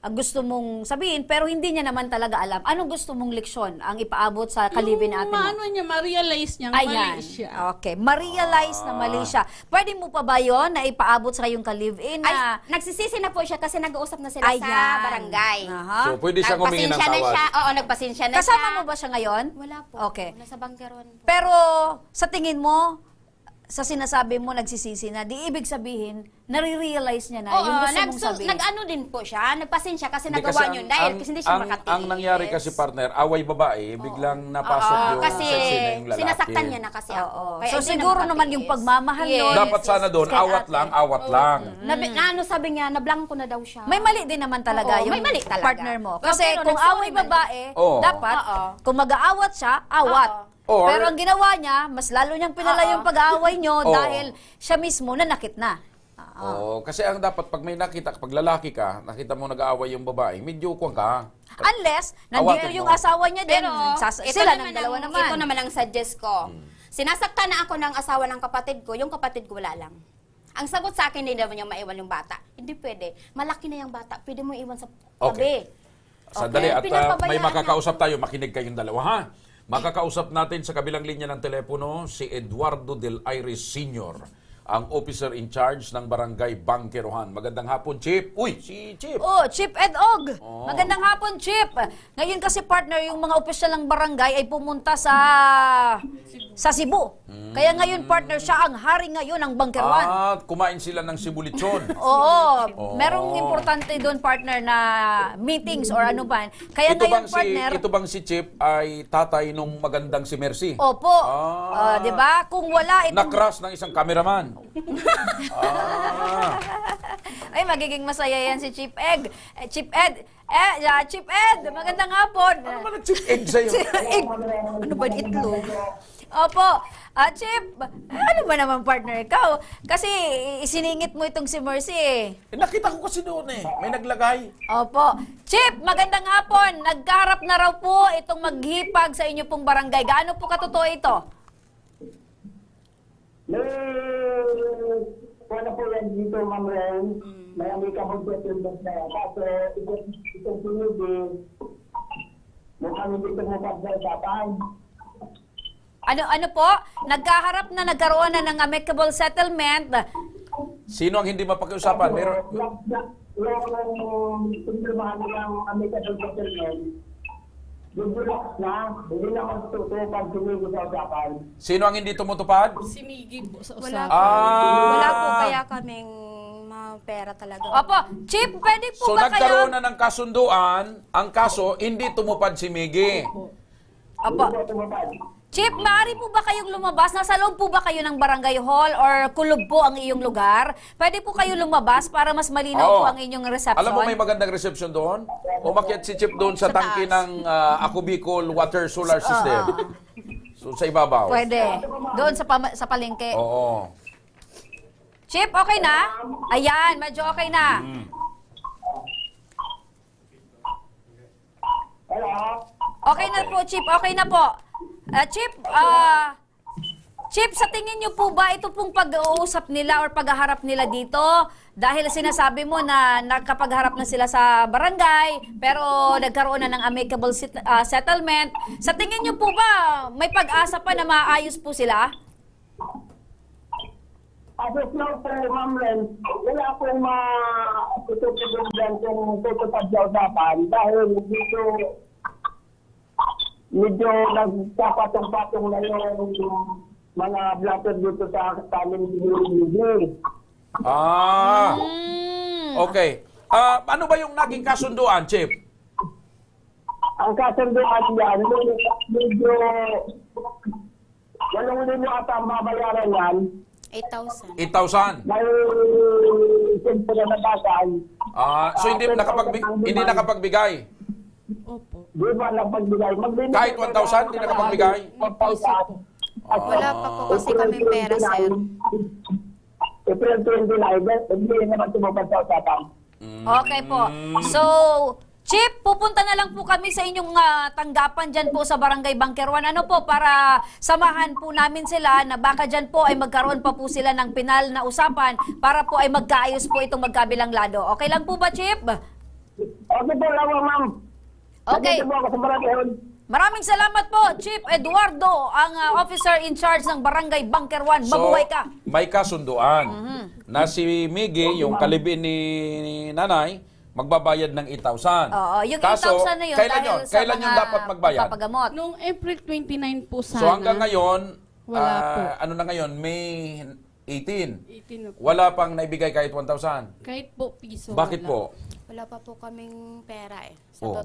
gusto mong sabihin, pero hindi niya naman talaga alam. Anong gusto mong leksyon ang ipaabot sa kalibin natin? Maano niya, ma-realize niya mali siya. Okay, ma-realize na mali siya. Pwede mo pa ba yon na ipaabot sa yung kalibin na... Ay, nagsisisi na po siya kasi nag-uusap na sila sa Ayan. barangay. So, pwede siyang humingi ng Nagpasensya na tawad. siya. Oo, nagpasensya na Kasama siya. mo ba siya ngayon? Wala po. Okay. Nasa bangkeron po. Pero sa tingin mo, sa sinasabi mo, nagsisisi na, di ibig sabihin, nare-realize niya na yung gusto mong sabihin. Nag-ano din po siya, nagpasensya kasi Hindi, nagawa kasi niyo dahil kasi hindi siya makatiis. ang nangyari kasi, partner, away babae, biglang napasok yung kasi sexy na yung lalaki. sinasaktan niya na kasi ako. Kaya So hindi siguro na naman yung pagmamahal Yes. nun. Dapat sana doon, awat lang. Ano sabi niya, nablangko na daw siya. May mali din naman talaga Oo, yung may mali talaga. partner mo. Kasi Pero kung nagsorry away man. babae, Oo. dapat, kung mag-aawat siya, awat. Or- Pero ang ginawa niya, mas lalo niyang pinala yung pag-aaway niyo Oo. dahil siya mismo nanakit na. Oo, kasi ang dapat pag may nakita, pag lalaki ka, nakita mo nag-aaway yung babae, medyo kuwang ka. Unless, Awatin nandiyo yung mo. asawa niya din, Pero sila ng dalawa naman. Ito naman ang suggest ko. Sinasaktan na ako ng asawa ng kapatid ko, yung kapatid ko wala lang. Ang sagot sa akin, hindi naman niya maiwan yung bata. Hindi pwede. Malaki na yung bata. Pwede mo iwan sa tabi. Sandali, at Pinapabayaan may na. makakausap tayo, makinig kayong dalawa, ha? Makakausap natin sa kabilang linya ng telepono si Eduardo Del Iris Sr. ang officer in charge ng Barangay Bangkerohan. Magandang hapon, Chief. Uy, si Chief. Oh, Chief Ed Og. Oh. Magandang hapon, Chief. Ngayon kasi partner, yung mga opisyal ng barangay ay pumunta sa Cebu. Kaya ngayon partner, siya ang hari ngayon ng Bangkerohan. Kumain sila ng sibulitsyon. Oo, merong importante doon partner na meetings or ano ba. Kaya ngayon partner, ito bang si Chief ay tatay nung magandang si Mercy? opo. 'Di ba? Kung wala itong Na-crush ng isang cameraman. ay magiging masaya yan si Chief Ed. Chief Ed. Chief Ed, magandang hapon. Ano ba Chief Ed sa'yo? Chief Ed. Ano ba itlog? Opo. Chief, ano ba naman partner ikaw? Kasi isiningit mo itong si Mercy eh. Nakita ko kasi doon eh. May naglagay. Opo. Chief, magandang hapon. Nagkaharap na raw po itong maghipag sa inyo pong barangay. Gaano po katotoo ito? Wala po yan dito, Ma'am Ren. May amicable settlement na yan. Kaso, itong sinudi, mukhang hindi ito mapagsasapan. Ano po? Nagkaharap na, nagkaroon na ng amicable settlement. Sino ang hindi mapakiusapan? Meron... Yung pinirmahan nilang amicable settlement, bubulak na, hindi na magtutupag sumigil sa usapan. Sino ang hindi tumutupad? Si Miggy po sa Wala usapan. po. Wala po kaya kaming pera talaga. Opo, Chief, pwede po So ba nagkaroon kayo? na ng kasunduan, ang kaso hindi tumupad si Miggy. Opo. Chief, maaari po ba kayong lumabas? Nasa loob po ba kayo ng barangay hall or kulob po ang iyong lugar? Pwede po kayo lumabas para mas malinaw Oo. po ang inyong reception? Alam mo may magandang reception doon? Umakyat si Chief doon sa tangke ng Ako Bicol Water Solar System. So sa ibabaw. Pwede. Doon sa palengke. Oo. Chief, okay na? Ayan, medyo okay na. Okay na po, Chief. Okay na po. Chief, sa tingin niyo po ba ito pong pag-uusap nila or paghaharap nila dito? Dahil sinasabi mo na nakapagharap na sila sa barangay, pero nagkaroon na ng amicable settlement. Sa tingin niyo po ba may pag-asa pa na maayos po sila? As of now, Ma'am Ren, wala akong matutupag dyan kung tutupad sa usapan dahil medyo nagkapatong-patong na yung mga blatter dito sa amin. Okay. Ano ba yung naging kasunduan, Chief? Ang kasunduan yan, medyo 8,000 ata mabayaran yan. 8,000. 8,000. May simple na nabasal. So hindi nakapagbigay. Opo. Di ba napagbigay? Kahit 1,000 hindi nakapagbigay. Wala pa po kasi kami pera, sir. April 29, hindi naman tumupad sa usapan. Okay po. So, Chief, pupunta na lang po kami sa inyong tanggapan dyan po sa Barangay Bangkerohan. Ano po, para samahan po namin sila na baka dyan po ay magkaroon pa po sila ng pinal na usapan para po ay magkaayos po itong magkabilang lado. Okay lang po ba, Chief? Okay po lang, ma'am. Okay. Nandito po ako sa Barangay. Maraming salamat po, Chief Eduardo, ang officer in charge ng Barangay Bangkerohan. Mabuhay ka. May kasunduan na si Miggy, yung kalibin ni nanay, magbabayad ng 8,000. Oo, yung Kaso, 8,000 na yun kailan dahil yun? sa Kailan mga yun dapat magbayad? papagamot. Noong April 29 po sana. So hanggang ngayon, Wala po. ano na ngayon, May 18. 18 na po. Wala pang naibigay kahit 1,000. Kahit po piso. Bakit wala. po? Wala pa po kaming pera eh.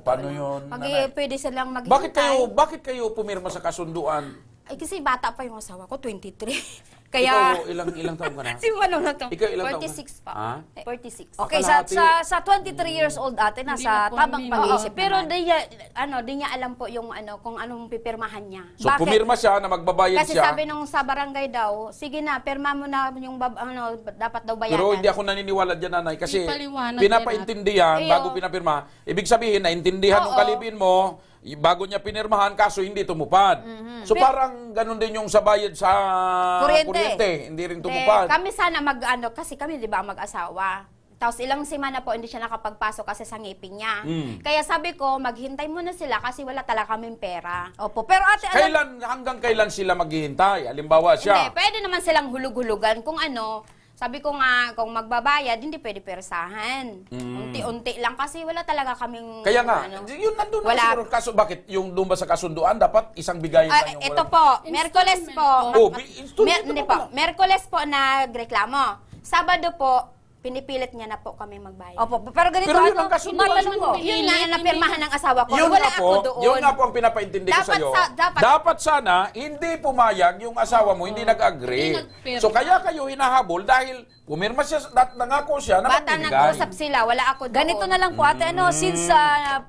Paano yun? Pwede silang maghintay. Bakit kayo pumirma sa kasunduan? Ay, kasi bata pa yung asawa ko, 23. Kaya... Ikaw, ilang taon ka na? Si Manong na to. Ikaw, ilang taon ka? 46 pa. Ha? 46. Okay, sa 23 years old ate, nasa tamang pag-iisip. Pero di niya alam po yung kung anong pipirmahan niya. So pumirma siya na magbabayad Kasi siya. sabi nung sa barangay daw, sige na, pirma mo na yung dapat daw bayaran. Pero hindi ako naniniwala dyan, nanay. Kasi Ipaliwanag pinapaintindihan yan. bago pinapirma. Ibig sabihin, naintindihan ng kalibin mo, bago niya pinirmahan, kaso hindi tumupad. So parang ganun din yung sa bayad sa kuryente. Hindi rin tumupad. Kami sana kasi kami di ba mag-asawa. Tapos ilang semana po hindi siya nakapagpasok kasi sa ngipin niya. Mm. Kaya sabi ko, maghintay muna sila kasi wala talaga kaming pera. Opo, pero ate, Hanggang kailan sila maghihintay? Halimbawa Hindi, siya. pwede naman silang hulug-hulugan kung ano. Sabi ko nga, kung magbabayad, hindi pwede persahan. Unti-unti lang kasi wala talaga kaming... Kaya nga, ano, yun nandun wala. na siguro. Kaso bakit yung doon ba sa kasunduan, dapat isang bigayan lang yung Ito po, Merkules po. Oh, installment Hindi po, Merkules po nagreklamo. Sabado po, pinipilit niya na po kami magbayad. Opo, pero ganito, Pero yun ano, ang kasunduan. matanong ko. Yun na napirmahan ng asawa ko. Yun Wala nga po, ako doon. yun nga po ang pinapaintindi ko Dapat sa'yo. dapat Sana, hindi pumayag yung asawa mo, hindi nag-agree. Hindi nagpirma. So kaya kayo hinahabol dahil pumirma siya, nangako siya na Bata magbibigay. nag-usap sila, wala ako doon. Ganito na lang po ate, since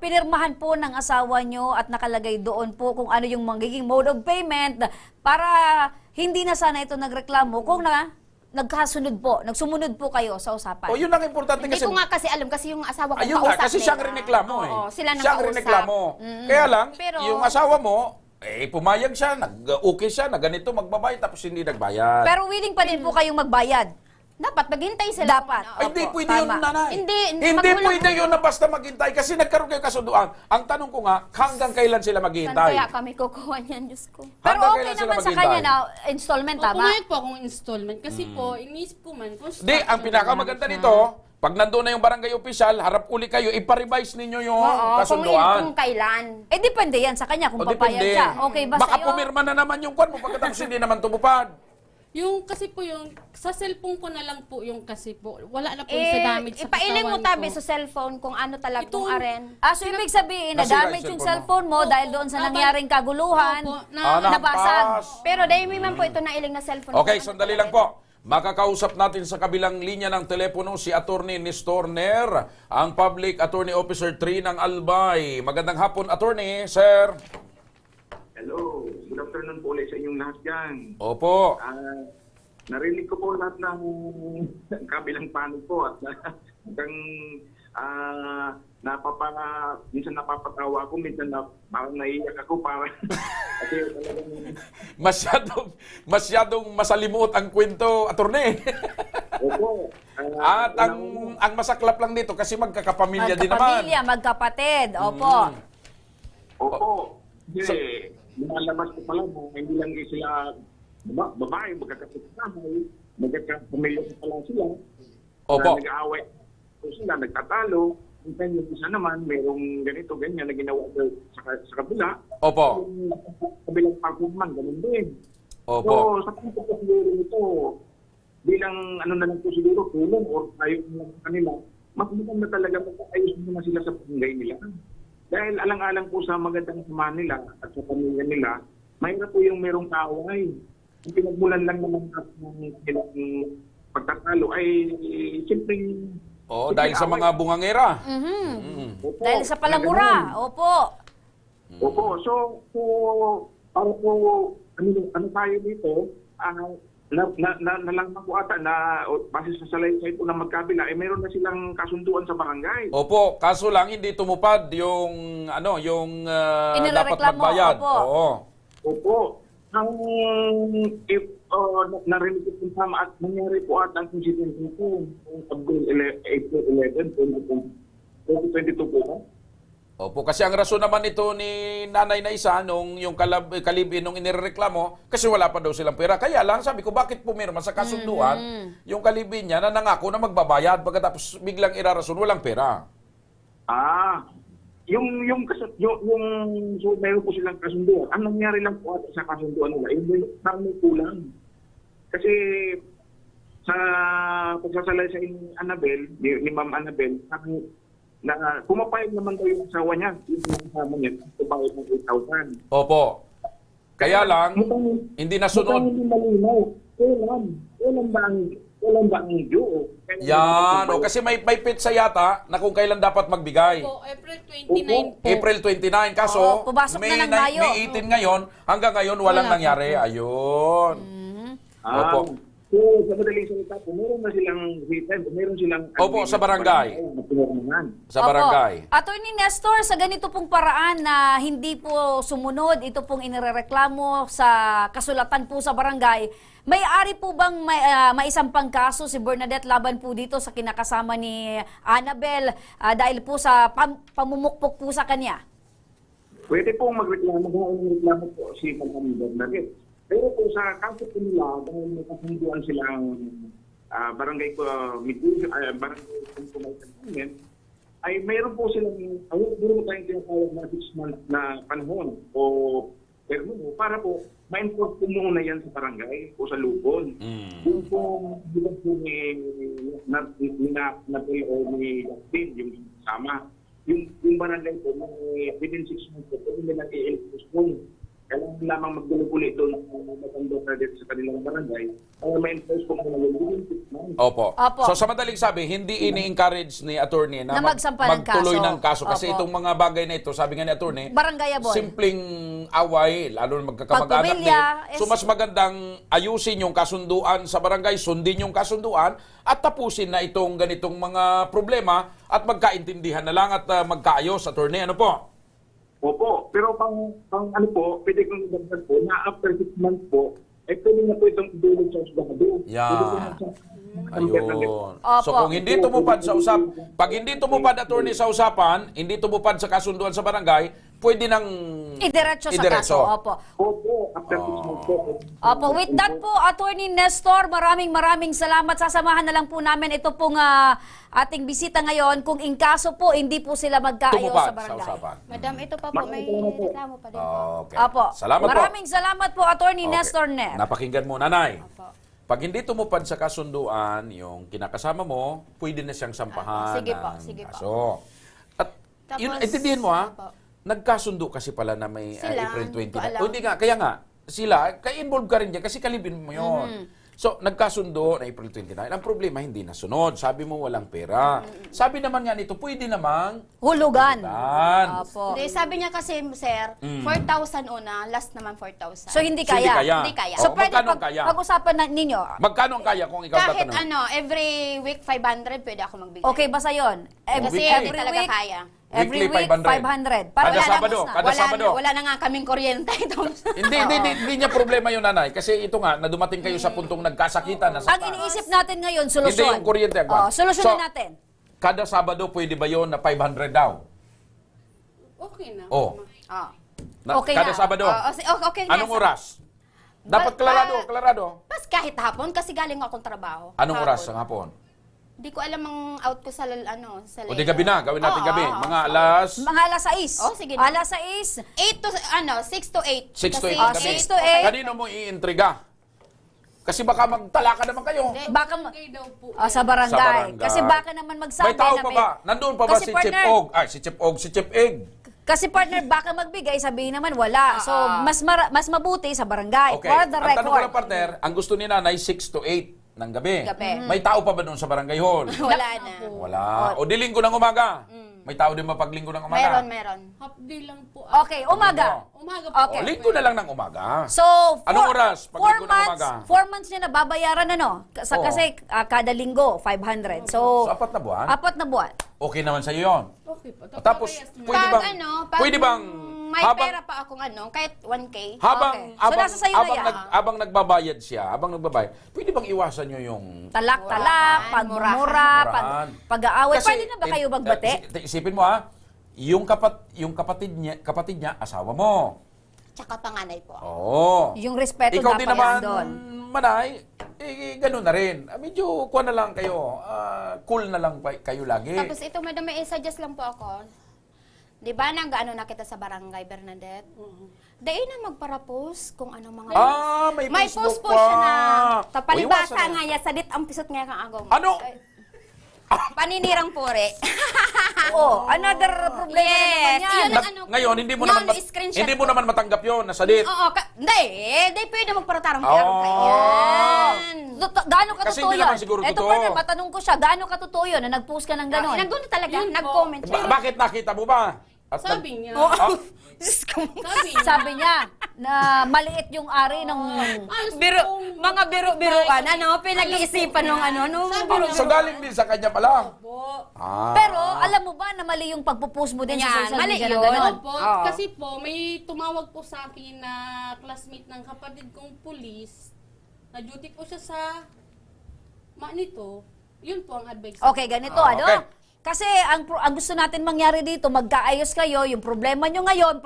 pinirmahan po ng asawa nyo at nakalagay doon po kung ano yung magiging mode of payment para hindi na sana ito nagreklamo kung nagsumunod po kayo sa usapan. O yun ang importante Hindi kasi. ko nga kasi alam kasi yung asawa ko Ayun nga, kasi siyang rineklamo eh. Oo, sila Siyang nakausap. rineklamo. Mm. Kaya lang, Pero- yung asawa mo, pumayag siya, nag-okay siya, na ganito magbabayad, tapos hindi nagbayad. Pero willing pa din po kayong magbayad. Dapat maghintay sila. Dapat. Ay, hindi Opo, pwede yun, tama. nanay. Hindi Hindi pwede yun na basta maghintay kasi nagkaroon kayo kasunduan. Ang tanong ko nga, hanggang kailan sila Saan maghihintay? kaya kami kukuha niyan, Diyos ko? Pero Hanggang okay kailan sila naman sa maghihintay? kanya na installment, tama? Pumayag po akong installment kasi po, inisip ko man. Di, ang pinakamaganda nito, pag nandun na yung barangay official, harap uli kayo, iparevise ninyo yung kasunduan. Kung kailan. Depende yan sa kanya kung O, papayag depende. siya. Okay ba Baka sa'yo? pumirma na naman yung kwan mo pagkatapos hindi naman tumupad. Yung kasi po yung, sa cellphone ko na lang po yung kasi po. Wala na po yung sa damage sa Ipailing mo katawan tabi ko. sa cellphone kung ano talaga, kung aren. So ibig sabihin, Nasira na-damage yung yung cellphone cellphone mo dahil doon sa nangyaring kaguluhan, nabasag. Pero dahil may man po ito nailing na cellphone. Okay, sandali lang po. Makakausap natin sa kabilang linya ng telepono si Attorney Nestor Ner, ang Public Attorney Officer 3 ng Albay. Magandang hapon, Attorney, sir. Hello, good afternoon po ulit sa inyong lahat dyan. Opo. Narinig ko po lahat ng kabilang panig po at hanggang minsan napapatawa ako, minsan parang naiiyak ako para kasi talagang Masyadong masalimuot ang kwento, Attorney. Opo. At ang masaklap lang dito kasi magkakapamilya din naman. Magkapamilya, magkapatid, opo. Opo. Kasi lumalabas ko pala mo, hindi lang sila babae, magkakapit-bahay, magkakapamilya ko pala sila. Opo. Nag-aaway sila, nagtatalo. Minsan yung isa naman, mayroong ganito, ganyan na ginawa sa kabila. Opo. Yung kabilang pagkuman, ganun din. Opo. So, sa punto ko siguro ito, bilang ano na lang po siguro, tulong o tayo lang sa kanila, mas maganda talaga magkaayos muna sila sa barangay nila. Dahil alang-alang po sa magandang samahan nila at sa pamilya nila, mahirap po yung merong kaaway. Yung pinagmulan lang naman ng pagtatalo ay simpleng... Dahil sa mga bungangera. Opo. Dahil sa palamura, opo. Opo, so para po, ano tayo dito, nalaman ko ata na base sa salaysay po ng magkabila, meron na silang kasunduan sa barangay. Opo, kaso lang hindi tumupad yung dapat magbayad. Opo. Oo. Opo. Narinig ko po tama at nangyari po at ang incident nito April 11, 2022 po. Opo, kasi ang rason naman ito ni nanay na isa nung yung kalibin nung inireklamo kasi wala pa daw silang pera. Kaya lang sabi ko bakit pumirma sa kasunduan yung kalibin niya na nangako na magbabayad pagkatapos biglang irarason walang pera. So meron po silang kasunduan. Ang nangyari lang po at sa kasunduan nila, yung parang may kulang. Kasi sa pagsasalay sa Annabel, ni Ma'am Annabel, na pumapayag naman daw yung asawa niya, yung kasama niya, pumapayag ng 8,000. Opo. Kaya lang, hindi nasunod. Hindi malinaw. Kailan ba ang due? Yan, kasi may pitsa yata na kung kailan dapat magbigay. Po, April 29 po. April 29, kaso pumasok na ng Mayo. May 18 ngayon, hanggang ngayon walang nangyari. Ayun. Opo. So, sa madaling salita po, meron na silang written, meron silang... Opo, sa barangay. Sa barangay. Attorney Nestor, sa ganito pong paraan na hindi po sumunod, ito pong inirereklamo sa kasulatan po sa barangay, may-ari po bang maisampang kaso si Bernadette laban po dito sa kinakasama ni Annabel dahil po sa pamumukpok po sa kanya? Pwede pong magreklamo po si Madam Bernadette. Pero po sa kaso po nila, dahil may kasunduan silang barangay barangay compromise ay mayroon po silang, meron po tayong tinatawag na 6 months na panahon o termo para po ma-enforce po muna yan sa barangay o sa lupon. Yung po, bilang po ni Napel o ni Justin, yung kasama, yung barangay po, within 6 months po, pwede nila i-enforce po. Kailangan lamang magdulog-ulit doon sa kanilang barangay para ma-enforce po muna yung 6 months. Opo. So sa madaling sabi, hindi ini-encourage ni attorney na magsampa ng magtuloy kaso. ng kaso. Kasi Opo. itong mga bagay na ito, sabi nga ni attorney, Barangayable. simpleng away, lalo na magkakamag-anak din. Pagpamilya, So mas magandang ayusin yung kasunduan sa barangay, sundin yung kasunduan, at tapusin na itong ganitong mga problema at magkaintindihan na lang at magkaayos, attorney. Ano po? Opo, pero pang ano po, pwede kong dagdag po na after 6 months po, ay pwede na po itong idulog sa usgado. Yan. Ayun. So kung hindi tumupad sa pag hindi tumupad attorney sa usapan, hindi tumupad sa kasunduan sa barangay, pwede nang Idiretso sa kaso. Opo. Opo, after 6 months po. Opo, with that po, Attorney Nestor, maraming salamat. Sasamahan na lang po namin ito pong ating bisita ngayon. Kung in kaso po, hindi po sila magkaayos tumupad sa barangay. sa usapan. Madam, ito pa po, may reklamo pa din po. Okay. Opo. Salamat po. Maraming salamat po, Attorney Okay. Nestor Nes. Napakinggan mo, nanay. Pag hindi tumupad sa kasunduan, yung kinakasama mo, pwede na siyang sampahan Sige po, ng sige po. kaso. At Tapos, yun, intindihin mo ha, opo. nagkasundo kasi pala na may Sila, April 20 hindi ko na. alam. O hindi nga, kaya nga, sila, kaya-involved ka rin dyan kasi kalibin mo yun. So, nagkasundo na April 29. Ang problema, hindi nasunod. Sabi mo, walang pera. Sabi naman nga nito, pwede namang Hulugan. Opo. Hindi, sabi niya kasi, sir, 4,000 una, last naman 4,000. So, hindi So, hindi kaya. kaya. Hindi kaya. So, Oh, pwede magkano ang kaya? pag-usapan ninyo. Magkano ang kaya kung ikaw Kahit tatanong? every week 500, pwede ako magbigay. Okay ba sa yon? Kasi hindi talaga kaya. Every Weekly, week, 500. 500. Para Kada wala Sabado, na- kada Sabado. Wala na nga kaming kuryente. Hindi niya problema yun, nanay. Kasi ito nga, na dumating kayo sa puntong nagkasakitan. Ang iniisip natin ngayon, solusyon. Hindi yung kuryente, Agwan. Solusyonin So, natin. Kada Sabado, pwede ba yun na 500 daw? Okay na. Oh. Okay kada na. Sabado. Okay na. Anong oras? Dapat klarado. Pas kahit hapon, kasi galing akong trabaho. Anong Hapon. oras ang hapon? Hindi ko alam ang out ko sa sa O di gabi na, gawin natin Oo, gabi. oo, Mga oo. alas Mga alas 6. Oh, sige na. Alas 6. 6 to 8. 6 to 8 Kasi- gabi. 6 to 8. Kanino mo iintriga? Kasi baka magtalaka naman kayo. Baka sa Sa barangay. barangay. Kasi baka naman magsabi May tao na pa ba? Nandun pa ba Kasi si Chip partner- Og? Ay, si Chip Og, si Chip Egg. Kasi partner, baka magbigay, sabihin naman wala. So, mas mabuti sa barangay. Okay. For the Ang tanong ko record. lang, partner, ang gusto ni nanay 6 to 8 ng gabi. Gabi. May tao pa ba doon sa barangay hall? Wala na. Wala. O di linggo ng umaga. May tao din mapaglinggo ng umaga. Meron. Half day lang po. Okay, umaga. Umaga po. Okay. O, linggo na lang ng umaga. So, Anong oras? Pag 4 linggo ng months, umaga. 4 months niya nababayaran Oo. kasi kada linggo, 500. So, So, 4 na buwan? 4 na buwan. Okay naman sa'yo yun. Okay po. Tapos, pwede bang, pwede bang, may habang, pera pa akong kahit 1K. habang, Okay. So, nasa sa'yo na yan. habang nagbabayad siya, pwede bang iwasan nyo yung Talak-talak, pagmura, murahan? pag-aaway. Kasi, Pwede na ba kayo magbate? Isipin mo yung kapatid niya, asawa mo. Tsaka panganay po. Oo. Yung respeto Ikaw dapat din naman, doon. Manay, ganun na rin. Medyo kuha na lang kayo. Cool na lang kayo lagi. Tapos ito, madam, may suggest lang po ako. Di ba nang gaano na kita sa barangay, Bernadette? Dahil na magparapos kung anong mga... May post Facebook po siya na. pa. Tapalibasa Uy, iwasan nga ya, sadit ang pisot nga kang agaw. Ano? Paninirang pure. Oo, another problema naman yan. Yun ang Ngayon, hindi mo Yan, naman screenshot hindi mo ko. naman matanggap 'yon, nasadit. Oo, hindi pwede magparatarang pero Oh. yan. Gaano Kasi katotoo hindi yun? naman siguro Eto totoo. partner, matanong ko siya, gaano katotoo yun na nag-post ka ng gano'n? Naggulo talaga, nag-comment. Bakit nakita mo ba? At Sabi niya. Sabi niya na maliit yung ari ng... Mga biro-biroan, pinag-iisipan ng So galing din sa kanya pala? Ah. Pero alam mo ba na mali yung pagpo-post mo din sa social mali media yun. ng ganon? Opo, kasi po, may tumawag po sa akin na classmate ng kapatid kong pulis, na duty po siya sa nito. Yun po ang advice. Okay, ganito ano? Kasi ang gusto natin mangyari dito, magkaayos kayo, yung problema nyo ngayon,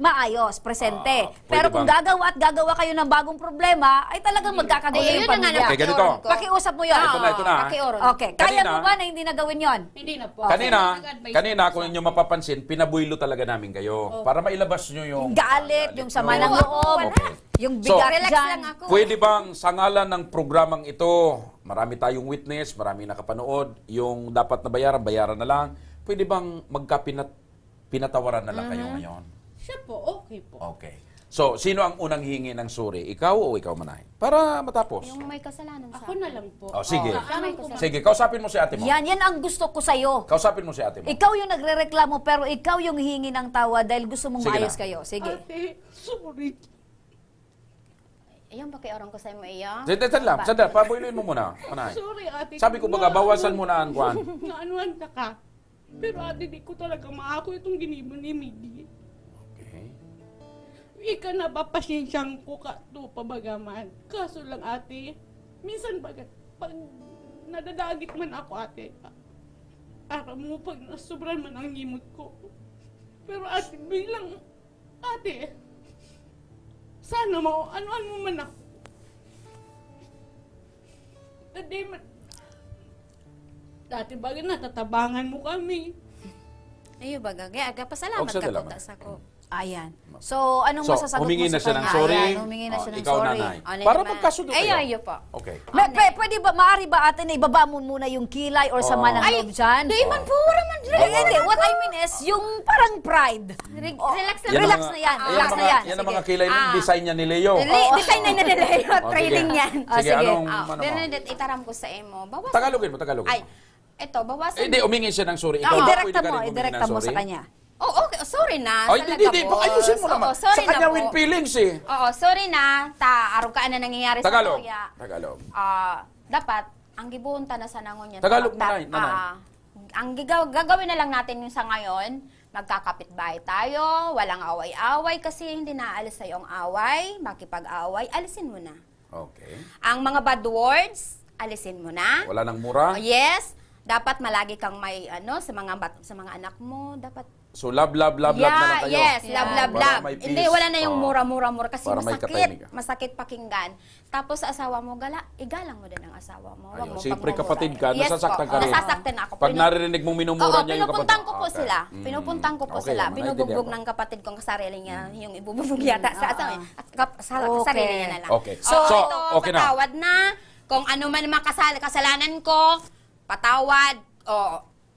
maayos, presente. Pero kung gagawa kayo ng bagong problema, ay talagang magkakagulo yung pamilya. Okay, ganito. Pakiusap mo yun. Ito na. Okay, kaya mo ba na hindi na gawin yun? Hindi na po. Kanina, kung inyo mapapansin, pinabuilo talaga namin kayo para mailabas nyo yung galit, yung sama ng loob, yung bigat dyan. Pwede bang sa ngalan ng programang ito, marami tayong witness, marami nakapanood, yung dapat na bayaran na lang, pwede bang pinatawaran na lang kayo ngayon? Siya po, okay po. Okay. So, sino ang unang hingi ng sorry? Ikaw o ikaw manahin? Para matapos. Yung may kasalanan sa Ako na lang po. Sige. may kasalanan. Sige, kausapin mo si ate mo. Yan ang gusto ko sa'yo. Kausapin mo si ate mo. Ikaw yung nagrereklamo pero ikaw yung hingi ng tawa dahil gusto mong Sige maayos na. kayo. Sige. Ate, sorry. Ayun, pakiorang ko sa'yo mo iya. Sandali, pabuiluin mo muna. Manahin. Sorry, ate. Sabi ko baga, bawasan mo na ang kwan. Naanuan ka. Pero ate, di ko talaga maako itong ginibon ni Miggy. Okay. Ika na ba pasensyang ko ka to pabagaman. Kaso lang ate, minsan pag nadadagit man ako ate, araw mo pag nasobran man ang gimot ko. Pero ate, bilang ate, sana ano mo man ako. Dati bagay natatabangan mo kami. Ayun baga, pasalamat Huwag sa ka dalaman. po sa ko. Ayan. So, anong masasagot humingi mo na sa siya ng kanya? sorry. Ayan, humingi na siya ng Ikaw, sorry. nanay. Ano Para naman? magkasundo kayo. Ayun po. Okay. Pwede ba, maaari ba ate na ibaba mo muna yung kilay or sama ng loob dyan? Di man po, wala man. Hindi, what I mean is, yung parang pride. Relax lang. Relax na yan. Relax na yan. Yan ang mga kilay ng design niya ni Leo. Design na nila yung training sige. yan. Sige, anong ano mo? Bernadette, itaram ko sa emo. Bawasan. Tagalogin mo. Ay, eto, bawasan. Hindi, umingi siya ng sorry. Ikaw, Idirekta mo sa kanya. Oh, okay. Sorry na. Ay, hindi. Ayusin mo naman. Sa Sorry kanya na with po. feelings eh. Oo, sorry na. Araw-kaan na nangyayari Tagalog. sa kuya. Tagalog. Dapat, ang gibuhunta na sa nangon niya. Tagalog, nanay. Ang gagawin na lang natin yung sa ngayon, magkakapit-bahay tayo, walang away-away kasi hindi naalis sa'yo ang away, makipag-away, alisin mo na. Okay. Ang mga bad words, alisin mo na. Wala nang mura? Yes. Dapat malagi kang may sa mga anak mo, dapat So, love na lang kayo. Yes, love. Hindi, wala na yung mura kasi Para may masakit pakinggan. Tapos sa asawa mo, igalang mo din ang asawa mo. Wag mo Siyempre kapatid pagmumurahin. ka, nasasaktan ka rin. Nasasaktan ako. Pag narinig mong minumura niya yung kapatid. Pinupuntang ko po sila. Pinupuntang ko po sila. Binubugbog ng kapatid kong kasarili niya, yung ibububog yata sa asawa niya. Sa sarili niya na lang. Okay. So, ito, okay na. patawad na. Kung ano man kasalanan ko, patawad.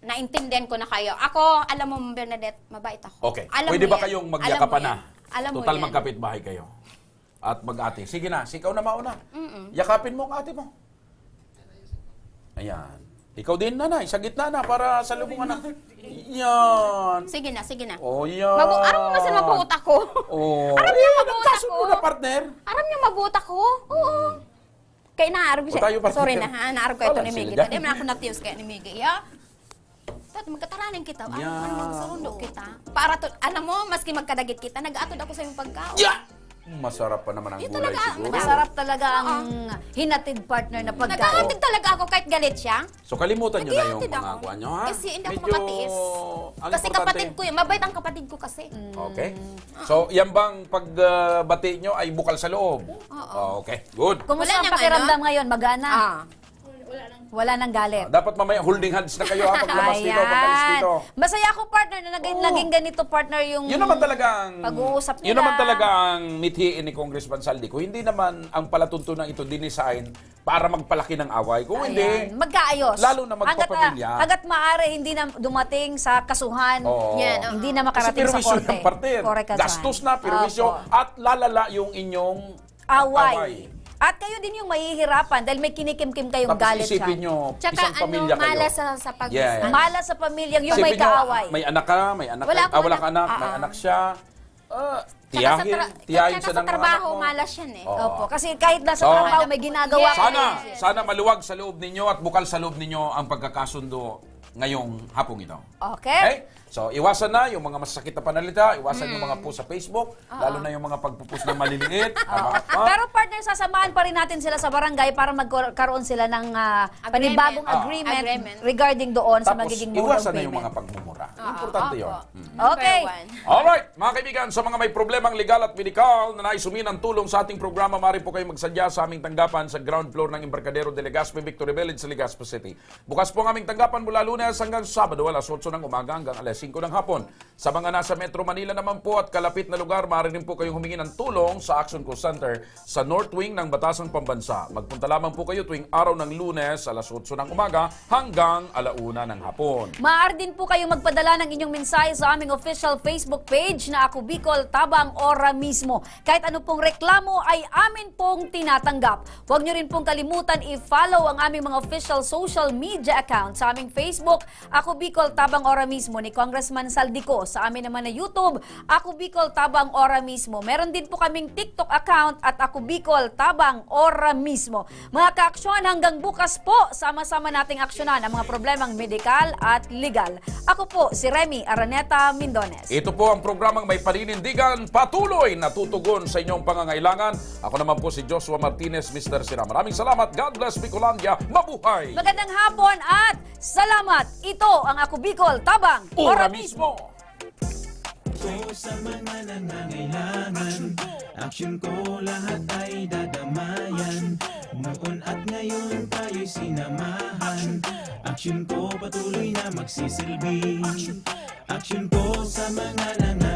Naintindihan ko na kayo. Ako, alam mo, Bernadette, mabait ako. Okay. Alam Pwede mo ba yan. kayong magyakapan na? Alam mo Total yan. magkapit bahay kayo. At mag-ate. Sige na, sikaw na mauna. Yakapin mo ang ate mo. Ayan. Ikaw din, nanay. Sa gitna na para sa lubungan na. Yan. Sige na. Oh, yan. Aram mo ba sila mabuot ako? Oh. Aram niya mabuot ako. Nagkasunod na, partner. Aram niya mabuot ako? Oo. Kaya naarap siya. tayo, partner. Sorry na ha, naarap ko ito Wala ni sila Miggy. dyan. Hindi man ako natiyos kaya ni Miggy. Dati magkataranin kita. Ano magsarundo kita. Para to, alam mo, maski magkadagit kita, nag-atod ako sa iyong pagkaon. Masarap pa naman ang gulay siguro. Masarap talaga ang hinatid partner na pagkain. Nagkahatid talaga ako kahit galit siya. So kalimutan nyo na yung Naghihatid mga ako. kuha nyo, ha? Kasi hindi ako Medyo, makatiis. ang Kasi importante- kapatid ko yun. Mabait ang kapatid ko kasi. Okay. So, yan bang pagbati nyo ay bukal sa loob? Oo. Okay, good. Kumusta Wala ang nang pakiramdam ngayon? Magana? Wala nang galit. Dapat mamaya holding hands na kayo ha paglabas dito, pagalis dito. Masaya ako partner na naging ganito partner yung Yun naman talagang pag-uusap nila. Yun naman talaga ang mithiin ni Congressman Saldico. Hindi naman ang palatuntunan ito dinesign para magpalaki ng away. Kung hindi, magkaayos. lalo na magpapamilya. Hanggat maaari hindi na dumating sa kasuhan. Oo. Hindi na Kasi makarating sa perwisyo korte. ng partner. Correct, kasuhan. Gastos na, perwisyo, Opo. at lalala yung inyong Away. At kayo din yung mahihirapan dahil may kinikimkim kayong Tapos galit isipin siya. nyo, Tsaka isang pamilya kayo. malas sa pag... Yeah. Malas sa pamilyang yung may Isipin nyo, kaaway. may anak ka, may anak Wala ka, akong wala ka anak. anak, may anak siya. Tiyahin siya ng mga trabaho, anak mo. malas yan eh. Oo. Opo, kasi kahit nasa So, trabaho may ginagawa ka Sana maluwag sa loob ninyo at bukal sa loob ninyo ang pagkakasundo ngayong hapong ito. Okay? So, iwasan na yung mga masakit na panalita, iwasan yung mga post sa Facebook, lalo na yung mga pagpupost ng maliliit. Pero partner, sasamahan pa rin natin sila sa barangay para magkaroon sila ng panibagong agreement regarding doon sa Tapos, magiging murang iwasan na yung payment. mga pagmumura. Importante yun. Okay. Alright, mga kaibigan, sa mga may problemang legal at medikal na nais humingi ng tulong sa ating programa, maaari po kayo magsadya sa aming tanggapan sa ground floor ng Embarcadero de Legazpi, Victory Village sa Legazpi City. Bukas po ang aming tanggapan mula Lunes hanggang Sabado, alas 8 ng umaga hanggang alas 5 ng hapon. Sa mga nasa Metro Manila naman po at kalapit na lugar, maaari rin po kayong humingi ng tulong sa Action Call Center sa North Wing ng Batasang Pambansa. Magpunta lamang po kayo tuwing araw ng Lunes, alas 8 ng umaga hanggang alauna ng hapon. Maaari din po kayong magpadala ng inyong mensahe sa aming official Facebook page na Ako Bicol Tabang Ora mismo. Kahit ano pong reklamo ay amin pong tinatanggap. Huwag nyo rin pong kalimutan i-follow ang aming mga official social media account sa aming Facebook, Ako Bicol Tabang Ora mismo ni Congressman Saldico. Sa amin naman na YouTube, Ako Bicol Tabang Ora mismo. Meron din po kaming TikTok account at Ako Bicol Tabang Ora mismo. Mga kaaksyon, hanggang bukas po, sama-sama nating aksyonan ang mga problemang medikal at legal. Ako po si Remy Araneta Mindones. Ito po ang programang may paninindigan, patuloy na tutugon sa inyong pangangailangan. Ako naman po si Joshua Martinez, Mr. Sira. Maraming salamat. God bless Bicolandia. Mabuhay! Magandang hapon at salamat. Ito ang Ako Bicol Tabang Ora mismo. Sa mga nangangailangan, aksyon ko lahat ay dadamayan. Noon at ngayon tayo'y sinamahan. Aksyon ko patuloy na magsisilbi. Aksyon ko sa mga nangangailangan.